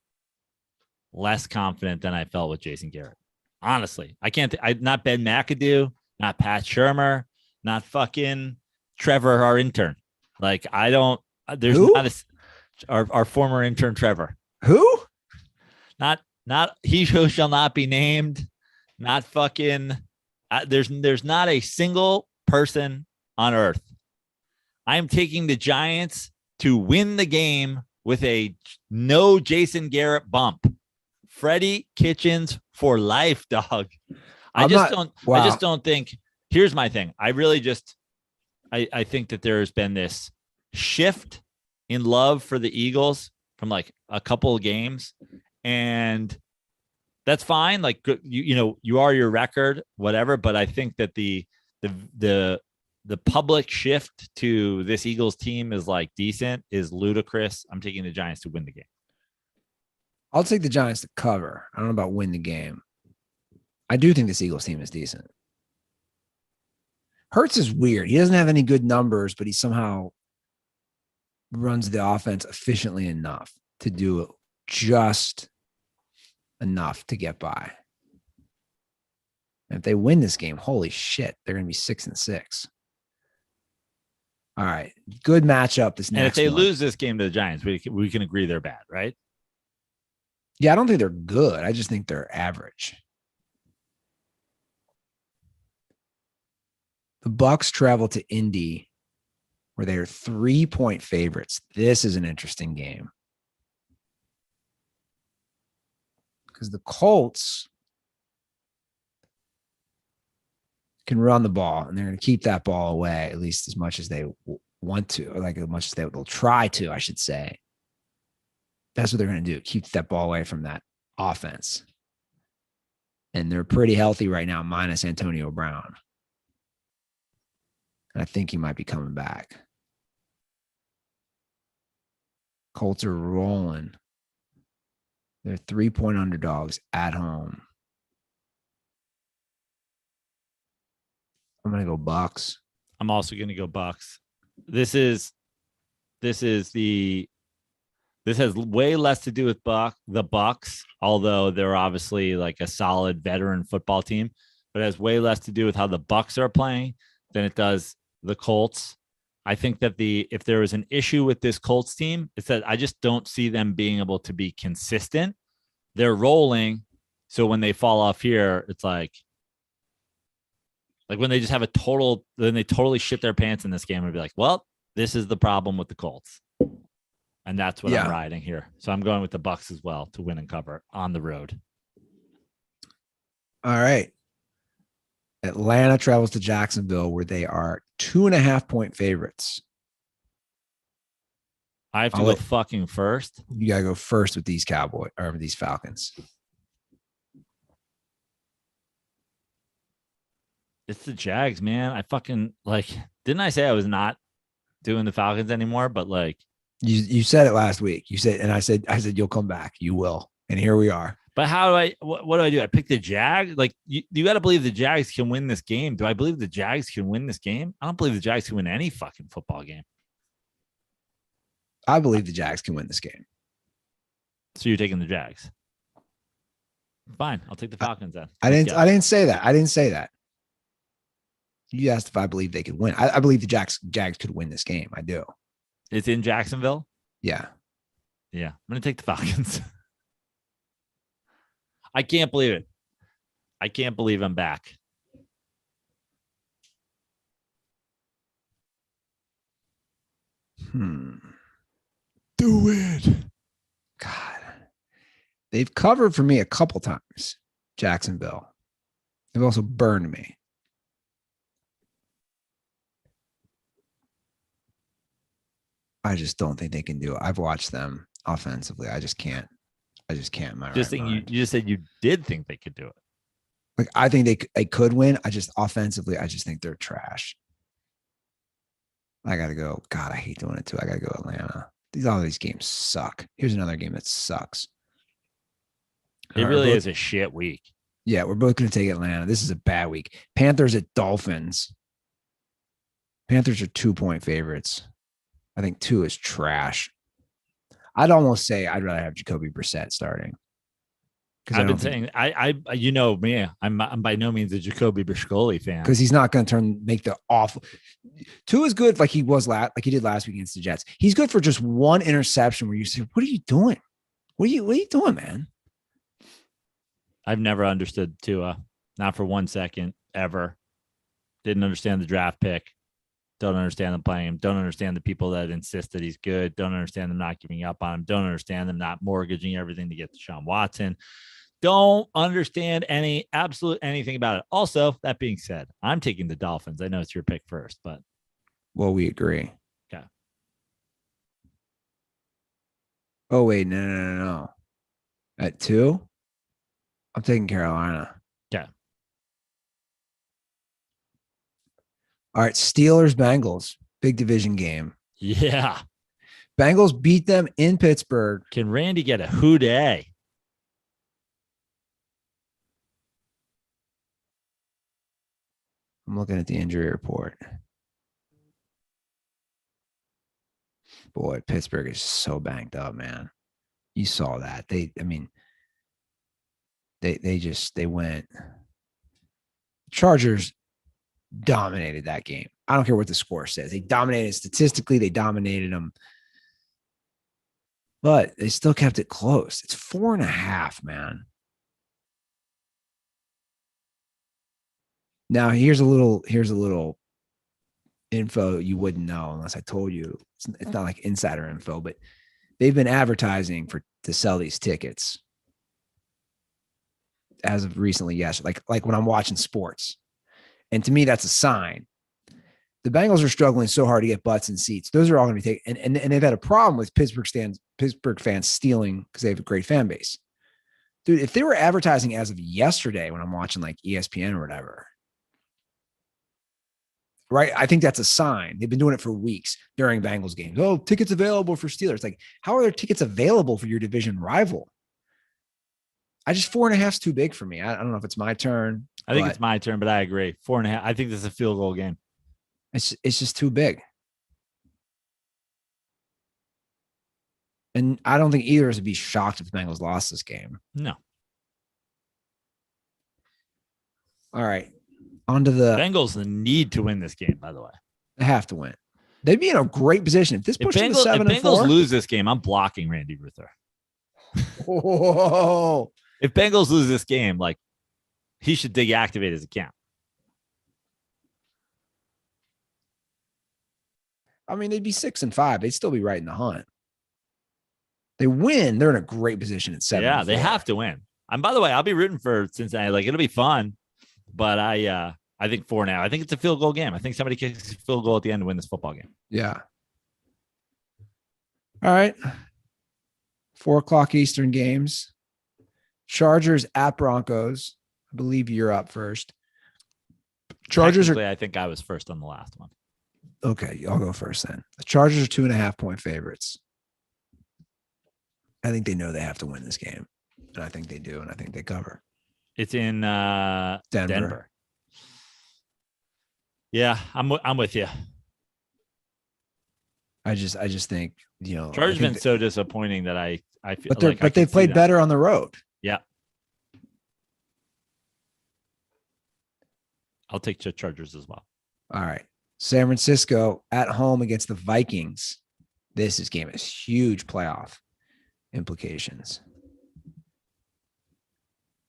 less confident than I felt with Jason Garrett. Honestly, I can't. Not Ben McAdoo, not Pat Shermer, not fucking Trevor, our intern. Like I don't. There's Who? not our former intern Trevor. Who? Not he who shall not be named. Not fucking. There's not a single person on earth. I am taking the Giants to win the game with a no Jason Garrett bump. Freddie Kitchens for life, dog. I just don't think. Here's my thing. I really just I think that there has been this shift in love for the Eagles from like a couple of games, and that's fine. Like you are your record, whatever. But I think that the public shift to this Eagles team is like decent, is ludicrous. I'm taking the Giants to win the game. I'll take the Giants to cover. I don't know about win the game. I do think this Eagles team is decent. Hurts is weird. He doesn't have any good numbers, but he somehow runs the offense efficiently enough to do just enough to get by. And if they win this game, holy shit, they're going to be 6-6. All right. Good matchup this next one. And if they lose this game to the Giants, we can agree they're bad, right? Yeah, I don't think they're good. I just think they're average. The Bucks travel to Indy, where they are 3-point favorites. This is an interesting game. Because the Colts can run the ball, and they're going to keep that ball away at least as much as they want to, or like as much as they'll try to, I should say. That's what they're going to do. Keep that ball away from that offense. And they're pretty healthy right now, minus Antonio Brown. And I think he might be coming back. Colts are rolling. They're 3-point underdogs at home. I'm going to go Bucks. I'm also going to go Bucks. This has way less to do with the Bucks, although they're obviously like a solid veteran football team, but it has way less to do with how the Bucks are playing than it does the Colts. I think that if there was an issue with this Colts team, it's that I just don't see them being able to be consistent. They're rolling, so when they fall off here, it's like when they just have then they totally shit their pants in this game and be like, well, this is the problem with the Colts. And that's what I'm riding here. So I'm going with the Bucks as well to win and cover on the road. All right. Atlanta travels to Jacksonville, where they are 2.5-point favorites. I have to go fucking first. You got to go first with these these Falcons. It's the Jags, man. I fucking didn't I say I was not doing the Falcons anymore? But you said it last week. You said, and I said, you'll come back. You will. And here we are. But how do what do I do? I pick the Jags. You got to believe the Jags can win this game. Do I believe the Jags can win this game? I don't believe the Jags can win any fucking football game. I believe the Jags can win this game. So you're taking the Jags. Fine. I'll take the Falcons then. I didn't say that. You asked if I believe they could win. I believe the Jags could win this game. I do. It's in Jacksonville? Yeah. Yeah. I'm going to take the Falcons. I can't believe it. I can't believe I'm back. Do it. God. They've covered for me a couple times, Jacksonville. They've also burned me. I just don't think they can do it. I've watched them offensively. I just can't. You just said you did think they could do it. I think they could win. I just think they're trash. I got to go. God, I hate doing it too. I got to go Atlanta. All these games suck. Here's another game that sucks. It really is a shit week. Yeah, we're both going to take Atlanta. This is a bad week. Panthers at Dolphins. Panthers are 2-point favorites. I think 2 is trash. I'd almost say I'd rather have Jacoby Brissett starting. I've been saying, I you know me, I'm by no means a Jacoby Brissett fan because he's not going to make the awful. 2 is good, like he did last week against the Jets. He's good for just one interception where you say, "What are you doing? What are you doing, man?" I've never understood Tua, not for 1 second ever. Didn't understand the draft pick. Don't understand them playing him. Don't understand the people that insist that he's good. Don't understand them not giving up on him. Don't understand them not mortgaging everything to get Deshaun Watson. Don't understand anything about it. Also, that being said, I'm taking the Dolphins. I know it's your pick first, but. Well, we agree. Okay. Oh, wait, no. At 2? I'm taking Carolina. Okay. All right, Steelers, Bengals, big division game. Yeah. Bengals beat them in Pittsburgh. Can Randy get a hooday? I'm looking at the injury report. Boy, Pittsburgh is so banged up, man. You saw that. They went. Chargers dominated that game. I don't care what the score says. They dominated statistically. They dominated them. But they still kept it close. It's 4.5, man. Now, here's a little info you wouldn't know unless I told you. It's not like insider info, but they've been advertising to sell these tickets as of recently. Yes, like when I'm watching sports, and to me that's a sign. The Bengals are struggling so hard to get butts in seats. Those are all going to be taken, and they've had a problem with Pittsburgh fans stealing because they have a great fan base. Dude, if they were advertising as of yesterday when I'm watching like ESPN or whatever. Right. I think that's a sign. They've been doing it for weeks during Bengals games. Oh, tickets available for Steelers. Like, how are there tickets available for your division rival? 4.5 is too big for me. I don't know if it's my turn. I think it's my turn, but I agree. 4.5. I think this is a field goal game. It's just too big. And I don't think either of us would be shocked if the Bengals lost this game. No. All right. On to the Bengals need to win this game, by the way. They have to win. They'd be in a great position. If this puts them to 7-4. If Bengals lose this game, I'm blocking Randy Ruther. Whoa. If Bengals lose this game, like, he should deactivate his account. I mean, they'd be 6-5. They'd still be right in the hunt. They win, they're in a great position at 7. Yeah, they have to win. And by the way, I'll be rooting for Cincinnati. Like, it'll be fun. But I think 4 now. I think it's a field goal game. I think somebody kicks a field goal at the end to win this football game. Yeah. All right. 4:00 Eastern games. Chargers at Broncos. I believe you're up first. Chargers are. I think I was first on the last one. Okay, I'll go first then. The Chargers are 2.5-point favorites. I think they know they have to win this game, and I think they do, and I think they cover. It's in Denver. Yeah, I'm with you. I just think, Chargers been so disappointing that I feel but they played better on the road. Yeah. I'll take the Chargers as well. All right. San Francisco at home against the Vikings. This game has huge playoff implications.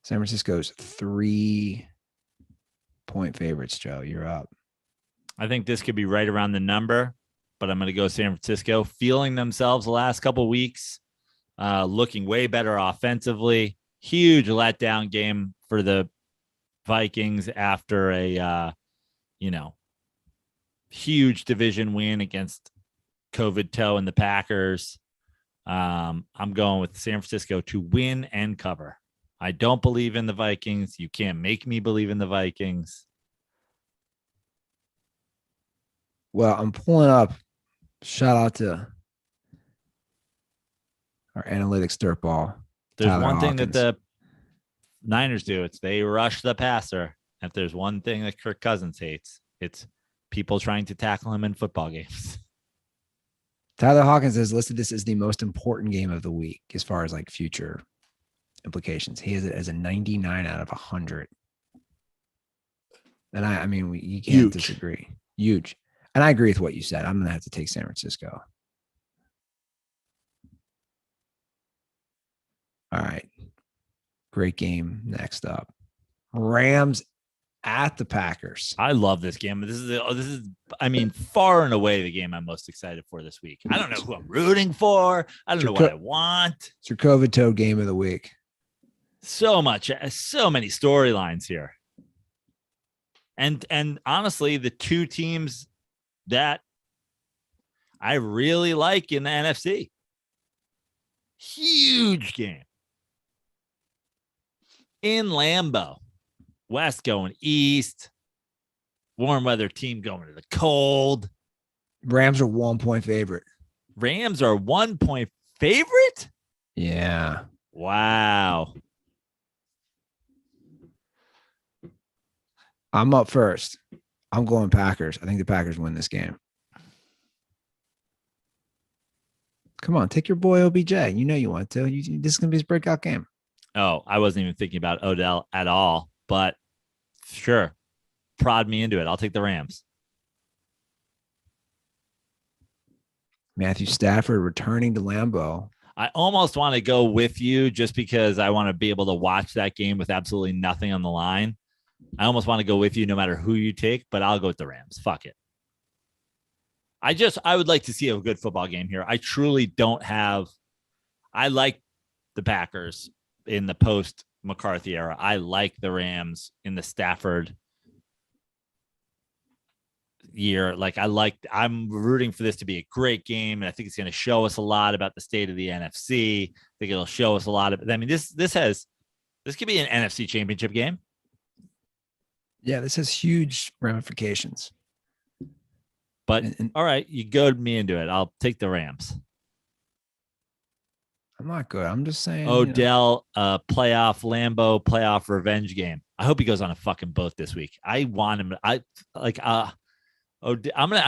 San Francisco's 3-point favorites, Joe. You're up. I think this could be right around the number, but I'm going to go San Francisco. Feeling themselves the last couple of weeks, looking way better offensively. Huge letdown game for the Vikings after a, huge division win against COVID toe and the Packers. I'm going with San Francisco to win and cover. I don't believe in the Vikings. You can't make me believe in the Vikings. Well, I'm pulling up. Shout out to Our analytics dirtball. There's Tyler one thing that Hawkins. the Niners do. It's they rush the passer. If there's one thing that Kirk Cousins hates, it's people trying to tackle him in football games. Tyler Hawkins has listed this as the most important game of the week as far as like future implications. He has it as a 99 out of 100. And I mean, you can't disagree. Huge. And I agree with what you said. I'm going to have to take San Francisco. All right. Great game. Next up, Rams at the Packers. I love this game. This is, I mean, far and away the game I'm most excited for this week. I don't know who I'm rooting for. I don't know what I want. It's your COVID toad game of the week. So many storylines here. And honestly, the two teams that I really like in the NFC. Huge game. In Lambeau. West going east. Warm weather team going to the cold. Rams are 1-point favorite. Rams are 1-point favorite? Yeah. Wow. I'm up first. I'm going Packers. I think the Packers win this game. Come on, take your boy OBJ. You know you want to. This is going to be his breakout game. Oh, I wasn't even thinking about Odell at all, but sure. Prod me into it. I'll take the Rams. Matthew Stafford returning to Lambeau. I almost want to go with you just because I want to be able to watch that game with absolutely nothing on the line. I almost want to go with you no matter who you take, but I'll go with the Rams. Fuck it. I would like to see a good football game here. I truly don't have. I like the Packers in the post McCarthy era. I like the Rams in the Stafford year. I'm rooting for this to be a great game. And I think it's going to show us a lot about the state of the NFC. I think it'll show us a lot of, I mean, this could be an NFC championship game. Yeah, this has huge ramifications. But all right, you goad me into it. I'll take the Rams. I'm not good. I'm just saying. Odell, playoff Lambeau, playoff revenge game. I hope he goes on a fucking boat this week. I want him. I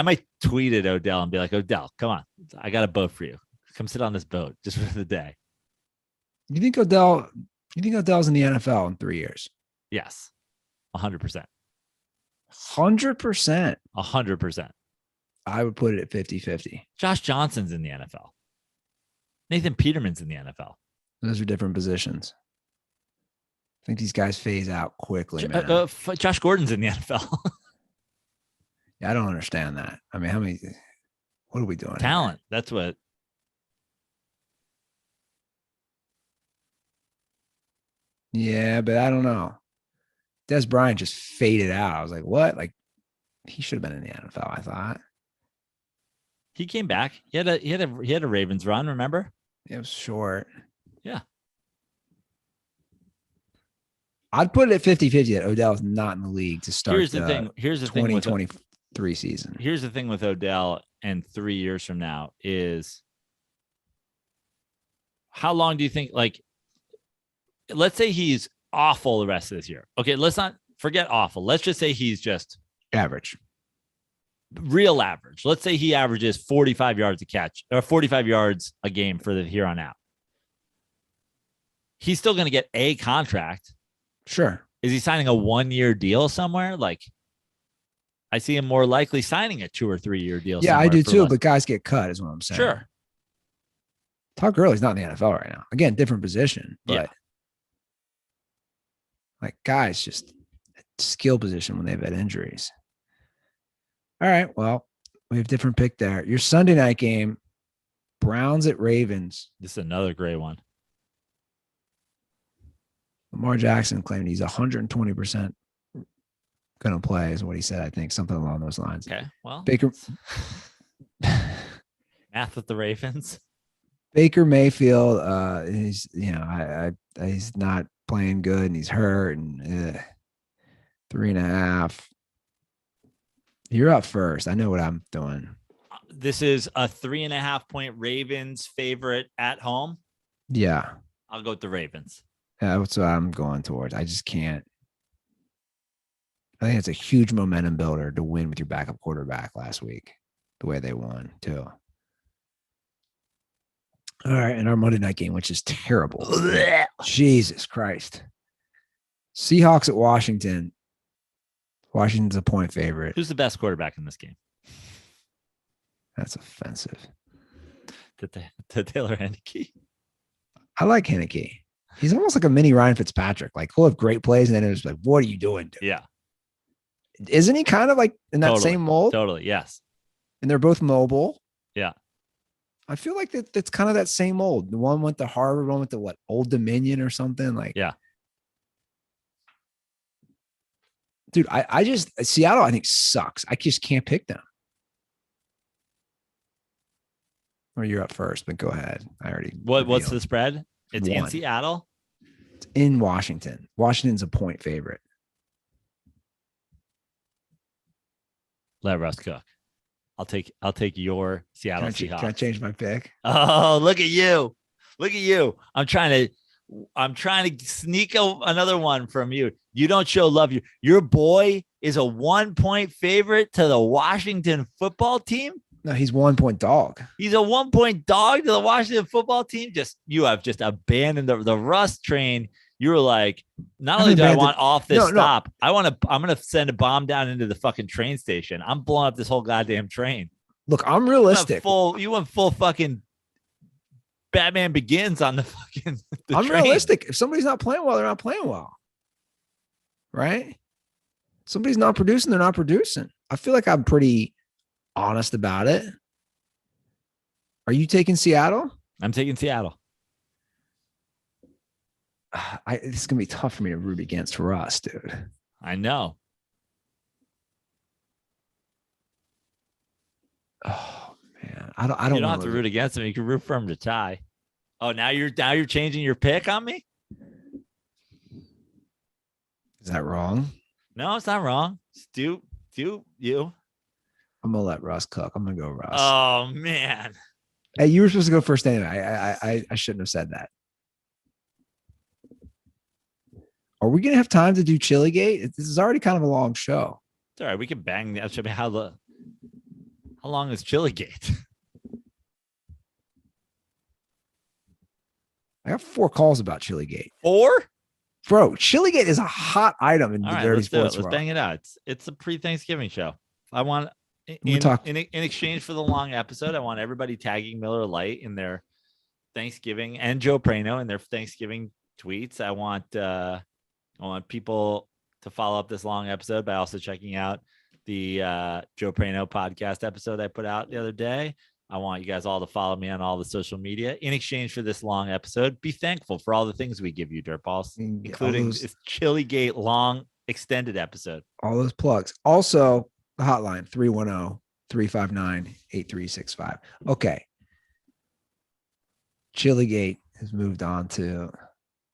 might tweet at Odell and be like, Odell, come on. I got a boat for you. Come sit on this boat just for the day. You think Odell's in the NFL in 3 years? Yes. 100%. 100%. 100%. I would put it at 50-50. Josh Johnson's in the NFL. Nathan Peterman's in the NFL. Those are different positions. I think these guys phase out quickly, man. Josh Gordon's in the NFL. Yeah, I don't understand that. I mean, what are we doing? Talent. Here? That's what. Yeah, but I don't know. Des Bryant just faded out. I was like, what? Like, he should have been in the NFL, I thought. He came back. He had a Ravens run, remember? It was short. Yeah. I'd put it at 50-50 that Odell's not in the league to start. Here's the thing. Here's the 2023 season. Here's the thing with Odell and 3 years from now is how long do you think, like, let's say he's awful the rest of this year. Okay, let's not forget awful. Let's just say he's just average. Real average. Let's say he averages 45 yards a catch or 45 yards a game for the here on out. He's still going to get a contract. Sure. Is he signing a 1-year deal somewhere? Like, I see him more likely signing a 2 or 3 year deal. Yeah, I do too. But guys get cut, is what I'm saying. Sure. Todd Gurley's not in the NFL right now. Again, different position, but yeah. Like guys, just skill position when they've had injuries. All right, well, we have different pick there. Your Sunday night game, Browns at Ravens. This is another great one. Lamar Jackson claimed he's 120% going to play, is what he said. I think something along those lines. Okay, well, Baker math with the Ravens. Baker Mayfield, he's he's not playing good and he's hurt and 3.5. You're up first. I know what I'm doing. This is a 3.5 point Ravens favorite at home. Yeah. I'll go with the Ravens. That's what I'm going towards. I just can't. I think it's a huge momentum builder to win with your backup quarterback last week, the way they won, too. All right. And our Monday night game, which is terrible. Jesus Christ. Seahawks at Washington. Washington's a point favorite. Who's the best quarterback in this game? That's offensive. To Taylor Heineke. I like Heineke. He's almost like a mini Ryan Fitzpatrick. Like, he'll have great plays, and then it's like, what are you doing, dude? Yeah. Isn't he kind of like in that same mold? Totally, yes. And they're both mobile. Yeah. I feel like that's kind of that same mold. The one went to Harvard, one went to what, Old Dominion or something? Like, yeah. Dude, I just Seattle, I think sucks. I just can't pick them. Or you're up first, but go ahead. I already. What's the spread? It's 1. in Seattle. It's in Washington. Washington's a point favorite. Let Russ cook. I'll take your Seattle Seahawks. Can I change my pick? Oh, look at you. Look at you. I'm trying to sneak another one from you. You don't show love. Your boy is a 1-point favorite to the Washington football team. No, he's 1-point dog. He's a 1-point dog to the Washington football team. You have just abandoned the Russ train. You were like, not only do I want off this stop, I'm gonna send a bomb down into the fucking train station. I'm blowing up this whole goddamn train. Look, I'm realistic. You went full fucking Batman Begins on the fucking. I'm realistic. If somebody's not playing well, they're not playing well. Right? Somebody's not producing, they're not producing. I feel like I'm pretty honest about it. Are you taking Seattle? I'm taking Seattle. It's gonna be tough for me to root against Russ, dude. I know. Oh man, I don't. You don't have to root against him. You can root for him to tie. Oh, now you're changing your pick on me? Is that wrong? No, it's not wrong. Do you? I'm gonna let Russ cook. I'm gonna go Russ. Oh man. Hey, you were supposed to go first anyway. I shouldn't have said that. Are we gonna have time to do Chilligate? This is already kind of a long show. It's all right. We can bang that. How long is Chilligate? I got 4 calls about Chilligate. 4? Bro, Chilligate is a hot item in the dirty sports world. Let's bang it out. It's a pre-Thanksgiving show. I want in exchange for the long episode, I want everybody tagging Miller Lite in their Thanksgiving and Joe Prano in their Thanksgiving tweets. I want people to follow up this long episode by also checking out the Joe Prano podcast episode I put out the other day. I want you guys all to follow me on all the social media in exchange for this long episode. Be thankful for all the things we give you, Dirtballs, including this Chilligate long extended episode. All those plugs. Also, the hotline 310-359-8365. Okay. Chilligate has moved on to,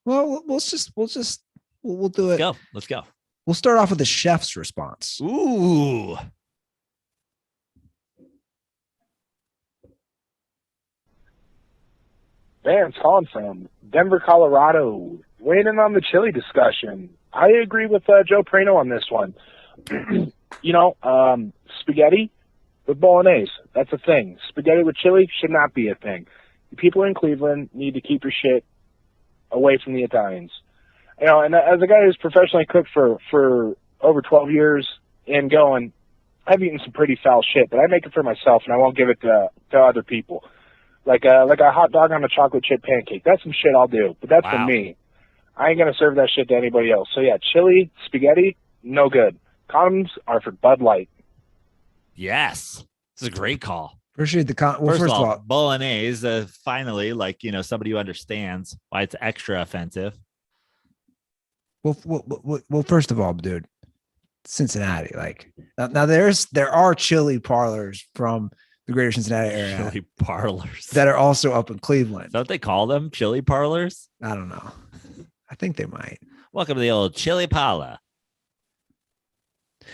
well, we'll do it. Let's go. We'll start off with the chef's response. Ooh. Vance calling from Denver, Colorado, weighing in on the chili discussion. I agree with Joe Prano on this one. Spaghetti with bolognese, that's a thing. Spaghetti with chili should not be a thing. The people in Cleveland need to keep your shit away from the Italians. And as a guy who's professionally cooked for over 12 years and going, I've eaten some pretty foul shit, but I make it for myself and I won't give it to other people. Like a hot dog on a chocolate chip pancake. That's some shit I'll do, but that's for me. I ain't gonna serve that shit to anybody else. So yeah, chili, spaghetti, no good. Condoms are for Bud Light. Yes, this is a great call. Appreciate the first of all, bolognese. Finally, somebody who understands why it's extra offensive. Well, first of all, dude, Cincinnati. Now there are chili parlors from the greater Cincinnati area. Chili parlors that are also up in Cleveland. Is that what they call them? Chili parlors? I don't know. I think they might. Welcome to the old chili parlor.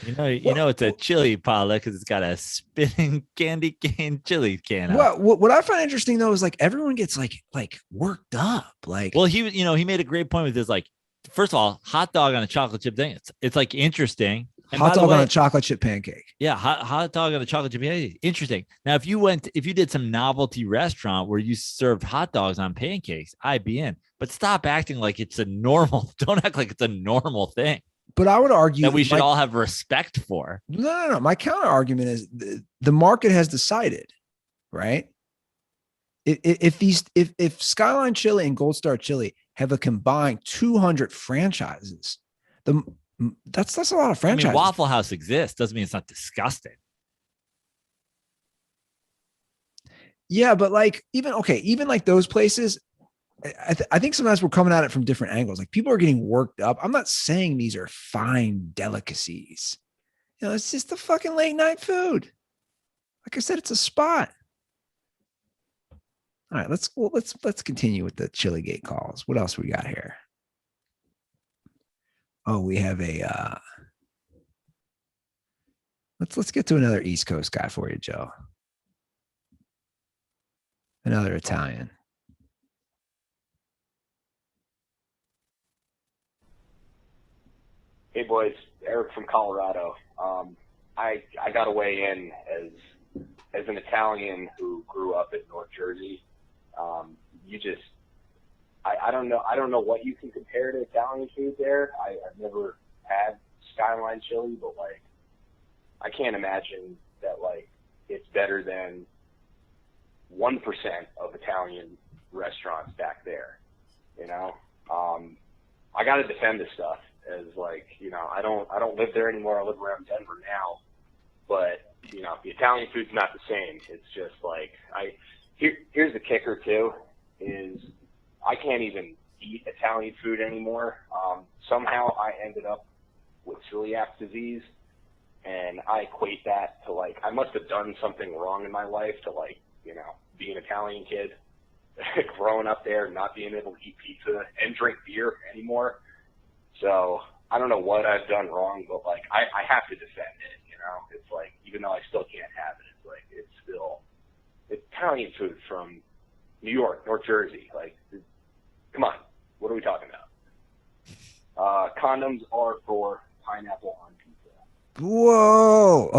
It's a chili parlor because it's got a spinning candy cane chili can. What I find interesting though is like everyone gets like worked up. Like, well, he made a great point with this. Like, first of all, hot dog on a chocolate chip thing. It's like interesting. And hot dog on a chocolate chip pancake. Yeah, hot dog on a chocolate chip pancake. Interesting. Now, if you did some novelty restaurant where you served hot dogs on pancakes, I'd be in. But stop acting like it's a normal. Don't act like it's a normal thing. But I would argue that we should all have respect for. No. My counter argument is the market has decided, right? If Skyline Chili and Gold Star Chili have a combined 200 franchises, that's a lot of franchises. I mean, Waffle House exists doesn't mean it's not disgusting. Yeah, but like even like those places, I think sometimes we're coming at it from different angles. Like people are getting worked up. I'm not saying these are fine delicacies. It's just the fucking late night food. Like I said, it's a spot. All right, let's continue with the Chili Gate calls. What else we got here? Oh, we have a let's get to another East Coast guy for you, Joe. Another Italian. Hey boys, Eric from Colorado. I got to weigh in as an Italian who grew up in North Jersey. I don't know what you can compare to Italian food there. I've never had Skyline Chili, but like I can't imagine that like it's better than 1% of Italian restaurants back there. I got to defend this stuff. As like, I don't live there anymore. I live around Denver now, but the Italian food's not the same. It's just like here's the kicker too, is I can't even eat Italian food anymore. Somehow I ended up with celiac disease, and I equate that to like I must have done something wrong in my life to like be an Italian kid, growing up there, not being able to eat pizza and drink beer anymore. So I don't know what I've done wrong, but like I have to defend it. It's like even though I still can't have it, it's like it's still Italian food from New York, North Jersey. Like, come on, what are we talking about? Condoms are for pineapple on pizza. Whoa!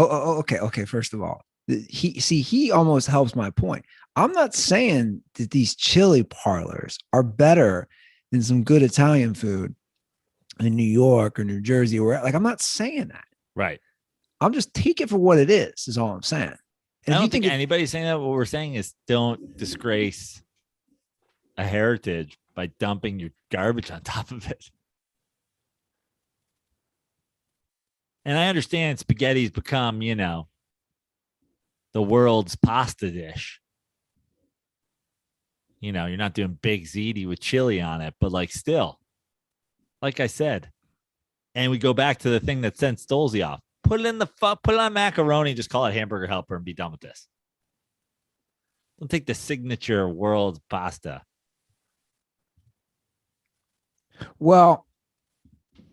Okay. First of all, he almost helps my point. I'm not saying that these chili parlors are better than some good Italian food in New York or New Jersey, or like I'm not saying that. Right. I'm just take it for what it is all I'm saying. And I don't think anybody's saying that. What we're saying is don't disgrace a heritage by dumping your garbage on top of it. And I understand spaghetti's become, the world's pasta dish. You're not doing big ziti with chili on it, but like still, like I said, and we go back to the thing that sent Stolze off. Put it on macaroni, just call it hamburger helper and be done with this. Don't take the signature world pasta. Well,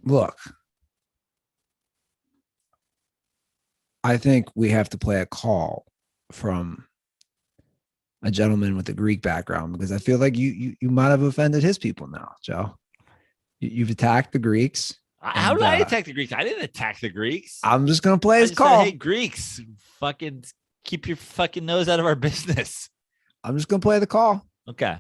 look, I think we have to play a call from a gentleman with a Greek background because I feel like you might have offended his people now, Joe. You've attacked the Greeks. How did I attack the Greeks? I didn't attack the Greeks. I'm just gonna play his call. Hey, Greeks, fucking keep your fucking nose out of our business. I'm just gonna play the call. Okay.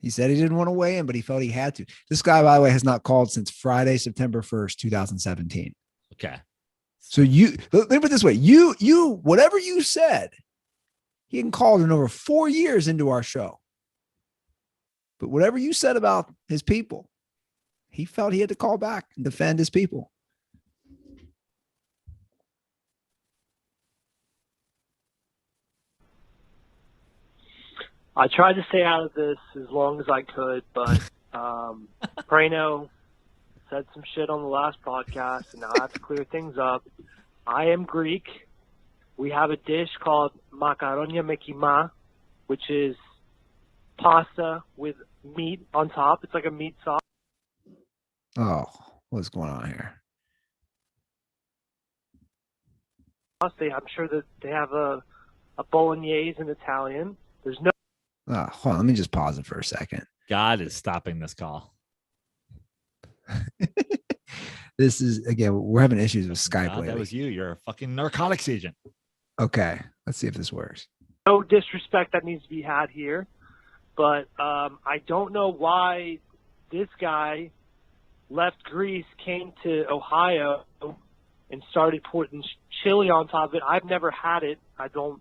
He said he didn't want to weigh in, but he felt he had to. This guy, by the way, has not called since Friday, September 1st, 2017. Okay. So let me put it this way: you whatever you said, he hadn't called in over 4 years into our show. But whatever you said about his people, he felt he had to call back and defend his people. I tried to stay out of this as long as I could, but Prano said some shit on the last podcast, and now I have to clear things up. I am Greek. We have a dish called makaronia me kima, which is pasta with meat on top. It's like a meat sauce. Oh, what's going on here? I'm sure that they have a bolognese in Italian. There's no. Hold on. Let me just pause it for a second. God is stopping this call. This is, again, we're having issues with Skype God, lately. that was you. You're a fucking narcotics agent. Okay. Let's see if this works. No disrespect that needs to be had here, but I don't know why this guy left Greece, came to Ohio, and started putting chili on top of it. I've never had it. I don't.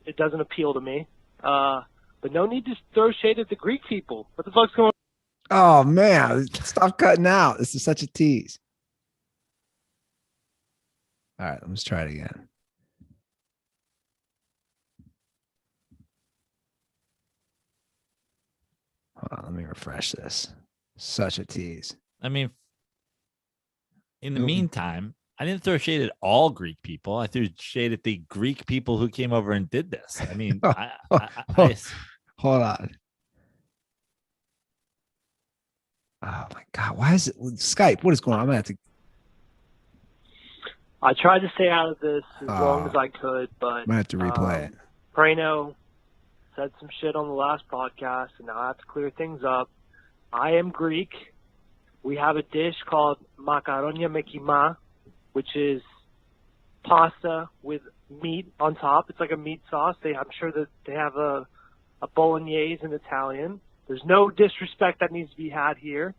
It doesn't appeal to me. But no need to throw shade at the Greek people. What the fuck's going on? Oh, man. Stop cutting out. This is such a tease. All right. Let's try it again. Hold on. Let me refresh this. Such a tease. I mean, in the meantime, I didn't throw shade at all Greek people. I threw shade at the Greek people who came over and did this. I mean, hold on. Oh my God. Why is it Skype? What is going on? I'm gonna have to. I tried to stay out of this as long as I could, but I'm gonna have to replay it. Prano said some shit on the last podcast, and now I have to clear things up. I am Greek. We have a dish called makaronia me kima, which is pasta with meat on top. It's like a meat sauce. I'm sure that they have a bolognese in Italian. There's no disrespect that needs to be had here,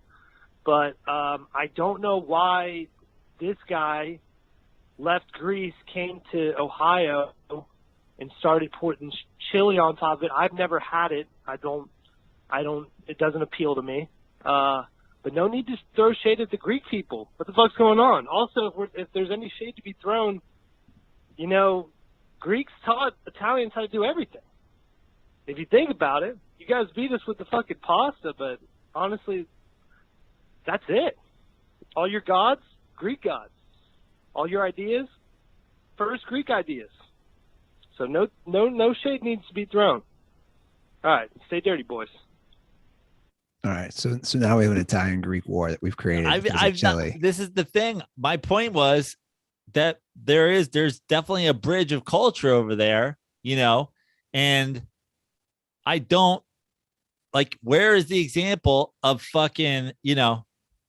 but I don't know why this guy left Greece, came to Ohio, and started putting chili on top of it. I've never had it. It doesn't appeal to me. But no need to throw shade at the Greek people. What the fuck's going on? Also, if there's any shade to be thrown, Greeks taught Italians how to do everything. If you think about it, you guys beat us with the fucking pasta, but honestly, that's it. All your gods, Greek gods. All your ideas, first Greek ideas. So no shade needs to be thrown. All right, stay dirty, boys. All right, so now we have an Italian-Greek war that we've created. This is the thing. My point was that there's definitely a bridge of culture over there, and I don't like. Where is the example of fucking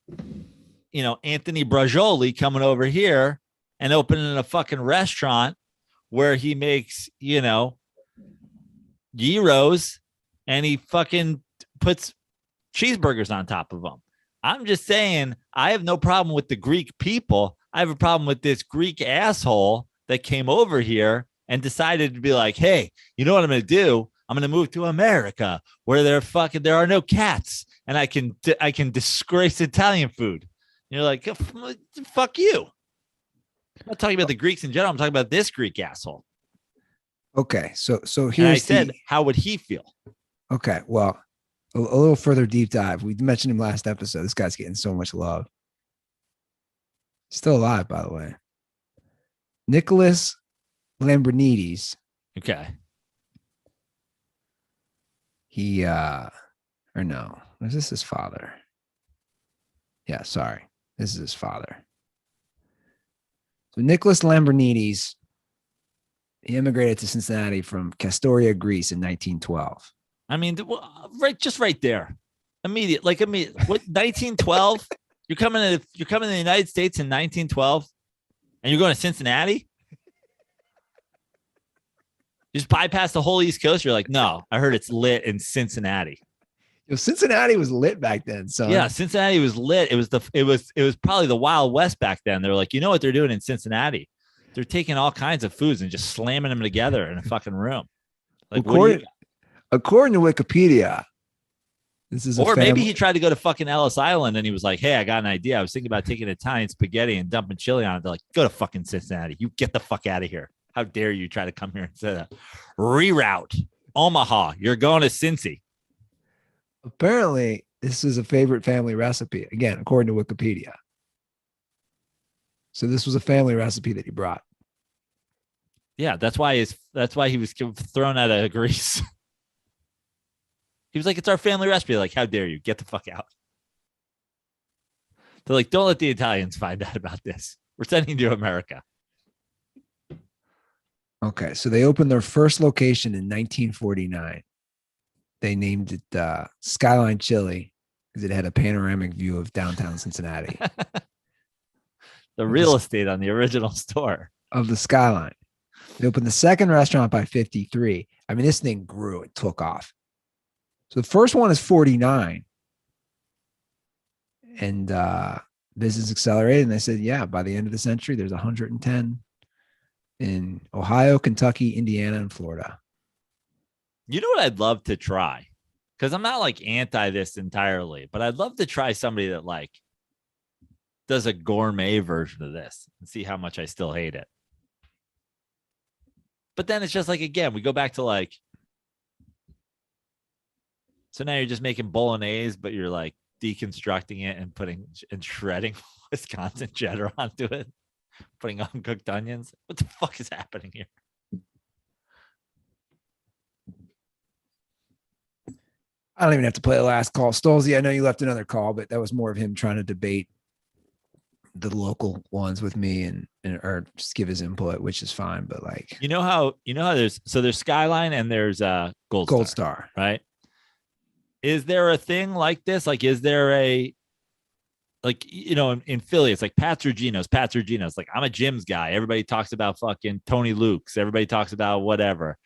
Anthony Bragioli coming over here and opening a fucking restaurant where he makes gyros and he fucking puts cheeseburgers on top of them. I'm just saying, I have no problem with the Greek people. I have a problem with this Greek asshole that came over here and decided to be like, hey, you know what I'm going to do? I'm going to move to America where there are no cats and I can disgrace Italian food. And you're like, fuck you. I'm not talking about the Greeks in general. I'm talking about this Greek asshole. Okay. So here's and I said, how would he feel? Okay. Well, a little further deep dive. We mentioned him last episode. This guy's getting so much love. Still alive, by the way. Nicholas Lambornidis. Okay. He or no, is this his father? Yeah, sorry. This is his father. So Nicholas Lambornidis, he immigrated to Cincinnati from Castoria, Greece in 1912. I mean, right there. Immediate. What 1912? You're coming to the United States in 1912 and you're going to Cincinnati? You just bypass the whole East Coast. You're like, no, I heard it's lit in Cincinnati. Cincinnati was lit back then. So yeah, Cincinnati was lit. It was probably the Wild West back then. They were like, you know what they're doing in Cincinnati? They're taking all kinds of foods and just slamming them together in a fucking room. Like, according to Wikipedia, this is maybe he tried to go to fucking Ellis Island and he was like, hey, I got an idea. I was thinking about taking Italian spaghetti and dumping chili on it. They're like, go to fucking Cincinnati. You get the fuck out of here. How dare you try to come here and say that? Reroute Omaha. You're going to Cincy. Apparently, this is a favorite family recipe. Again, according to Wikipedia. So this was a family recipe that he brought. Yeah, that's why he was thrown out of Greece. He was like, it's our family recipe. Like, how dare you? Get the fuck out. They're like, don't let the Italians find out about this. We're sending you to America. Okay, so they opened their first location in 1949. They named it Skyline Chili because it had a panoramic view of downtown Cincinnati. The real estate on the original store. Of the Skyline. They opened the second restaurant by 53. I mean, this thing grew. It took off. So the first one is 49. And business accelerated. And they said, yeah, by the end of the century, there's 110 in Ohio, Kentucky, Indiana, and Florida. You know what I'd love to try? Because I'm not like anti this entirely, but I'd love to try somebody that like does a gourmet version of this and see how much I still hate it. But then it's just like, again, we go back to like, so now you're just making bolognese, but you're like deconstructing it and putting and shredding Wisconsin cheddar onto it, putting uncooked onions. What the fuck is happening here? I don't even have to play the last call. Stolzy, I know you left another call, but that was more of him trying to debate the local ones with me and or just give his input, which is fine. But like, you know how there's Skyline and there's Gold Star, right? Is there a thing like this? Like, is there a, like, you know, in Philly, it's like Pat's Regino's. Like, I'm a Jim's guy. Everybody talks about fucking Tony Luke's. Everybody talks about whatever.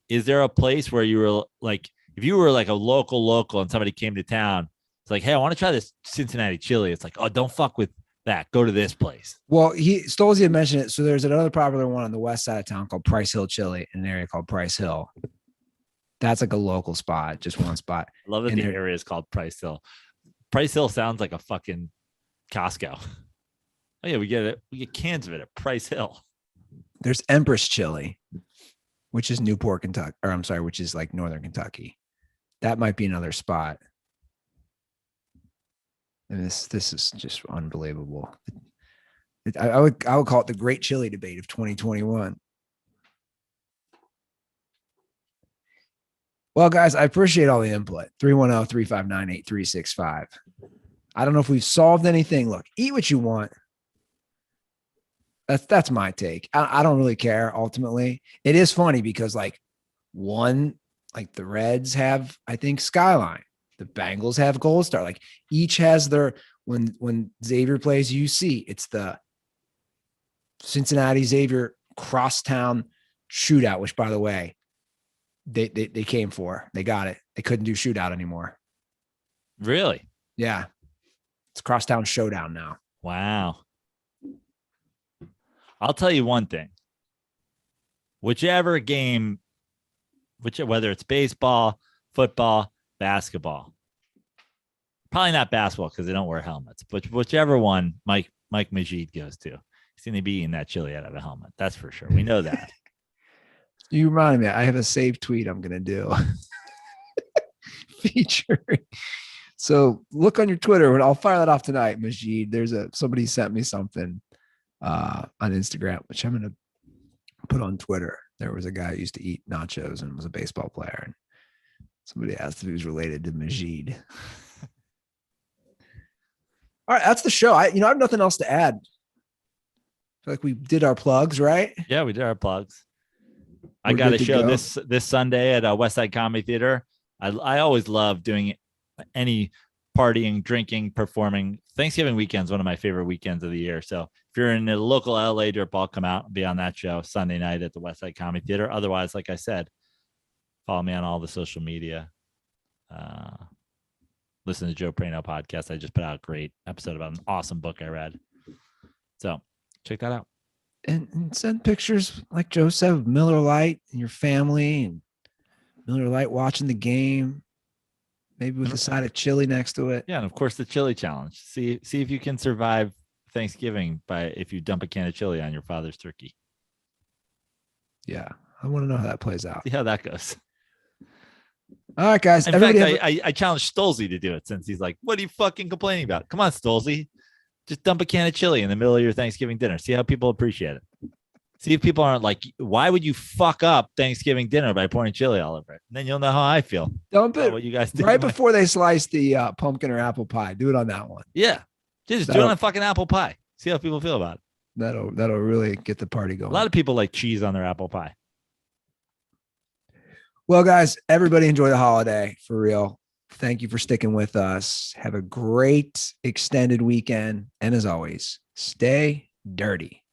Is there a place where you were like, if you were like a local and somebody came to town, it's like, hey, I want to try this Cincinnati chili. It's like, oh, don't fuck with that. Go to this place. Well, Stolzy had mentioned it. So there's another popular one on the west side of town called Price Hill Chili in an area called Price Hill. That's like a local spot, just one spot. I love that the area is called Price Hill. Price Hill sounds like a fucking Costco. Oh yeah, we get it. We get cans of it at Price Hill. There's Empress Chili, which is Newport, Kentucky, or I'm sorry, which is like Northern Kentucky. That might be another spot. And this is just unbelievable. I would call it the great chili debate of 2021. Well, guys, I appreciate all the input. 310-359-8365. I don't know if we've solved anything. Look, eat what you want. That's my take. I don't really care ultimately. It is funny because like the Reds have, I think, Skyline. The Bengals have Gold Star. Like each has their, when Xavier plays UC, it's the Cincinnati Xavier crosstown shootout, which by the way, they came for. They got it. They couldn't do shootout anymore. Really? Yeah. It's crosstown showdown now. Wow. I'll tell you one thing. Whichever game, whether it's baseball, football, basketball, probably not basketball because they don't wear helmets, but whichever one Mike Majid goes to, he's going to be eating that chili out of a helmet. That's for sure. We know that. You reminded me, I have a saved tweet I'm going to do. Featuring. So look on your Twitter, and I'll fire that off tonight, Majid. Somebody sent me something on Instagram, which I'm going to put on Twitter. There was a guy who used to eat nachos and was a baseball player. And somebody asked if he was related to Majid. All right, that's the show. I have nothing else to add. I feel like we did our plugs, right? Yeah, we did our plugs. I got a show this Sunday at Westside Comedy Theater. I always love doing any partying, drinking, performing. Thanksgiving weekend is one of my favorite weekends of the year. So if you're in the local LA dirtball, come out and be on that show Sunday night at the Westside Comedy Theater. Otherwise, like I said, follow me on all the social media. Listen to Joe Prano podcast. I just put out a great episode about an awesome book I read. So check that out. And send pictures, like Joe said, of Miller Lite and your family, and Miller Lite watching the game, maybe with a side of chili next to it. Yeah, and of course the chili challenge. See if you can survive Thanksgiving if you dump a can of chili on your father's turkey. Yeah, I want to know how that plays out. See how that goes. All right, guys. In fact, I challenged Stolzy to do it since he's like, "What are you fucking complaining about? Come on, Stolzy. Just dump a can of chili in the middle of your Thanksgiving dinner. See how people appreciate it. See if people aren't like, why would you fuck up Thanksgiving dinner by pouring chili all over it? And then you'll know how I feel. Dump it what you guys do right before they slice the pumpkin or apple pie. Do it on that one. Yeah. Just do it on fucking apple pie. See how people feel about it. That'll really get the party A going. lot of people like cheese on their apple pie. Well, guys, everybody enjoy the holiday for real. Thank you for sticking with us. Have a great extended weekend. And as always, stay dirty.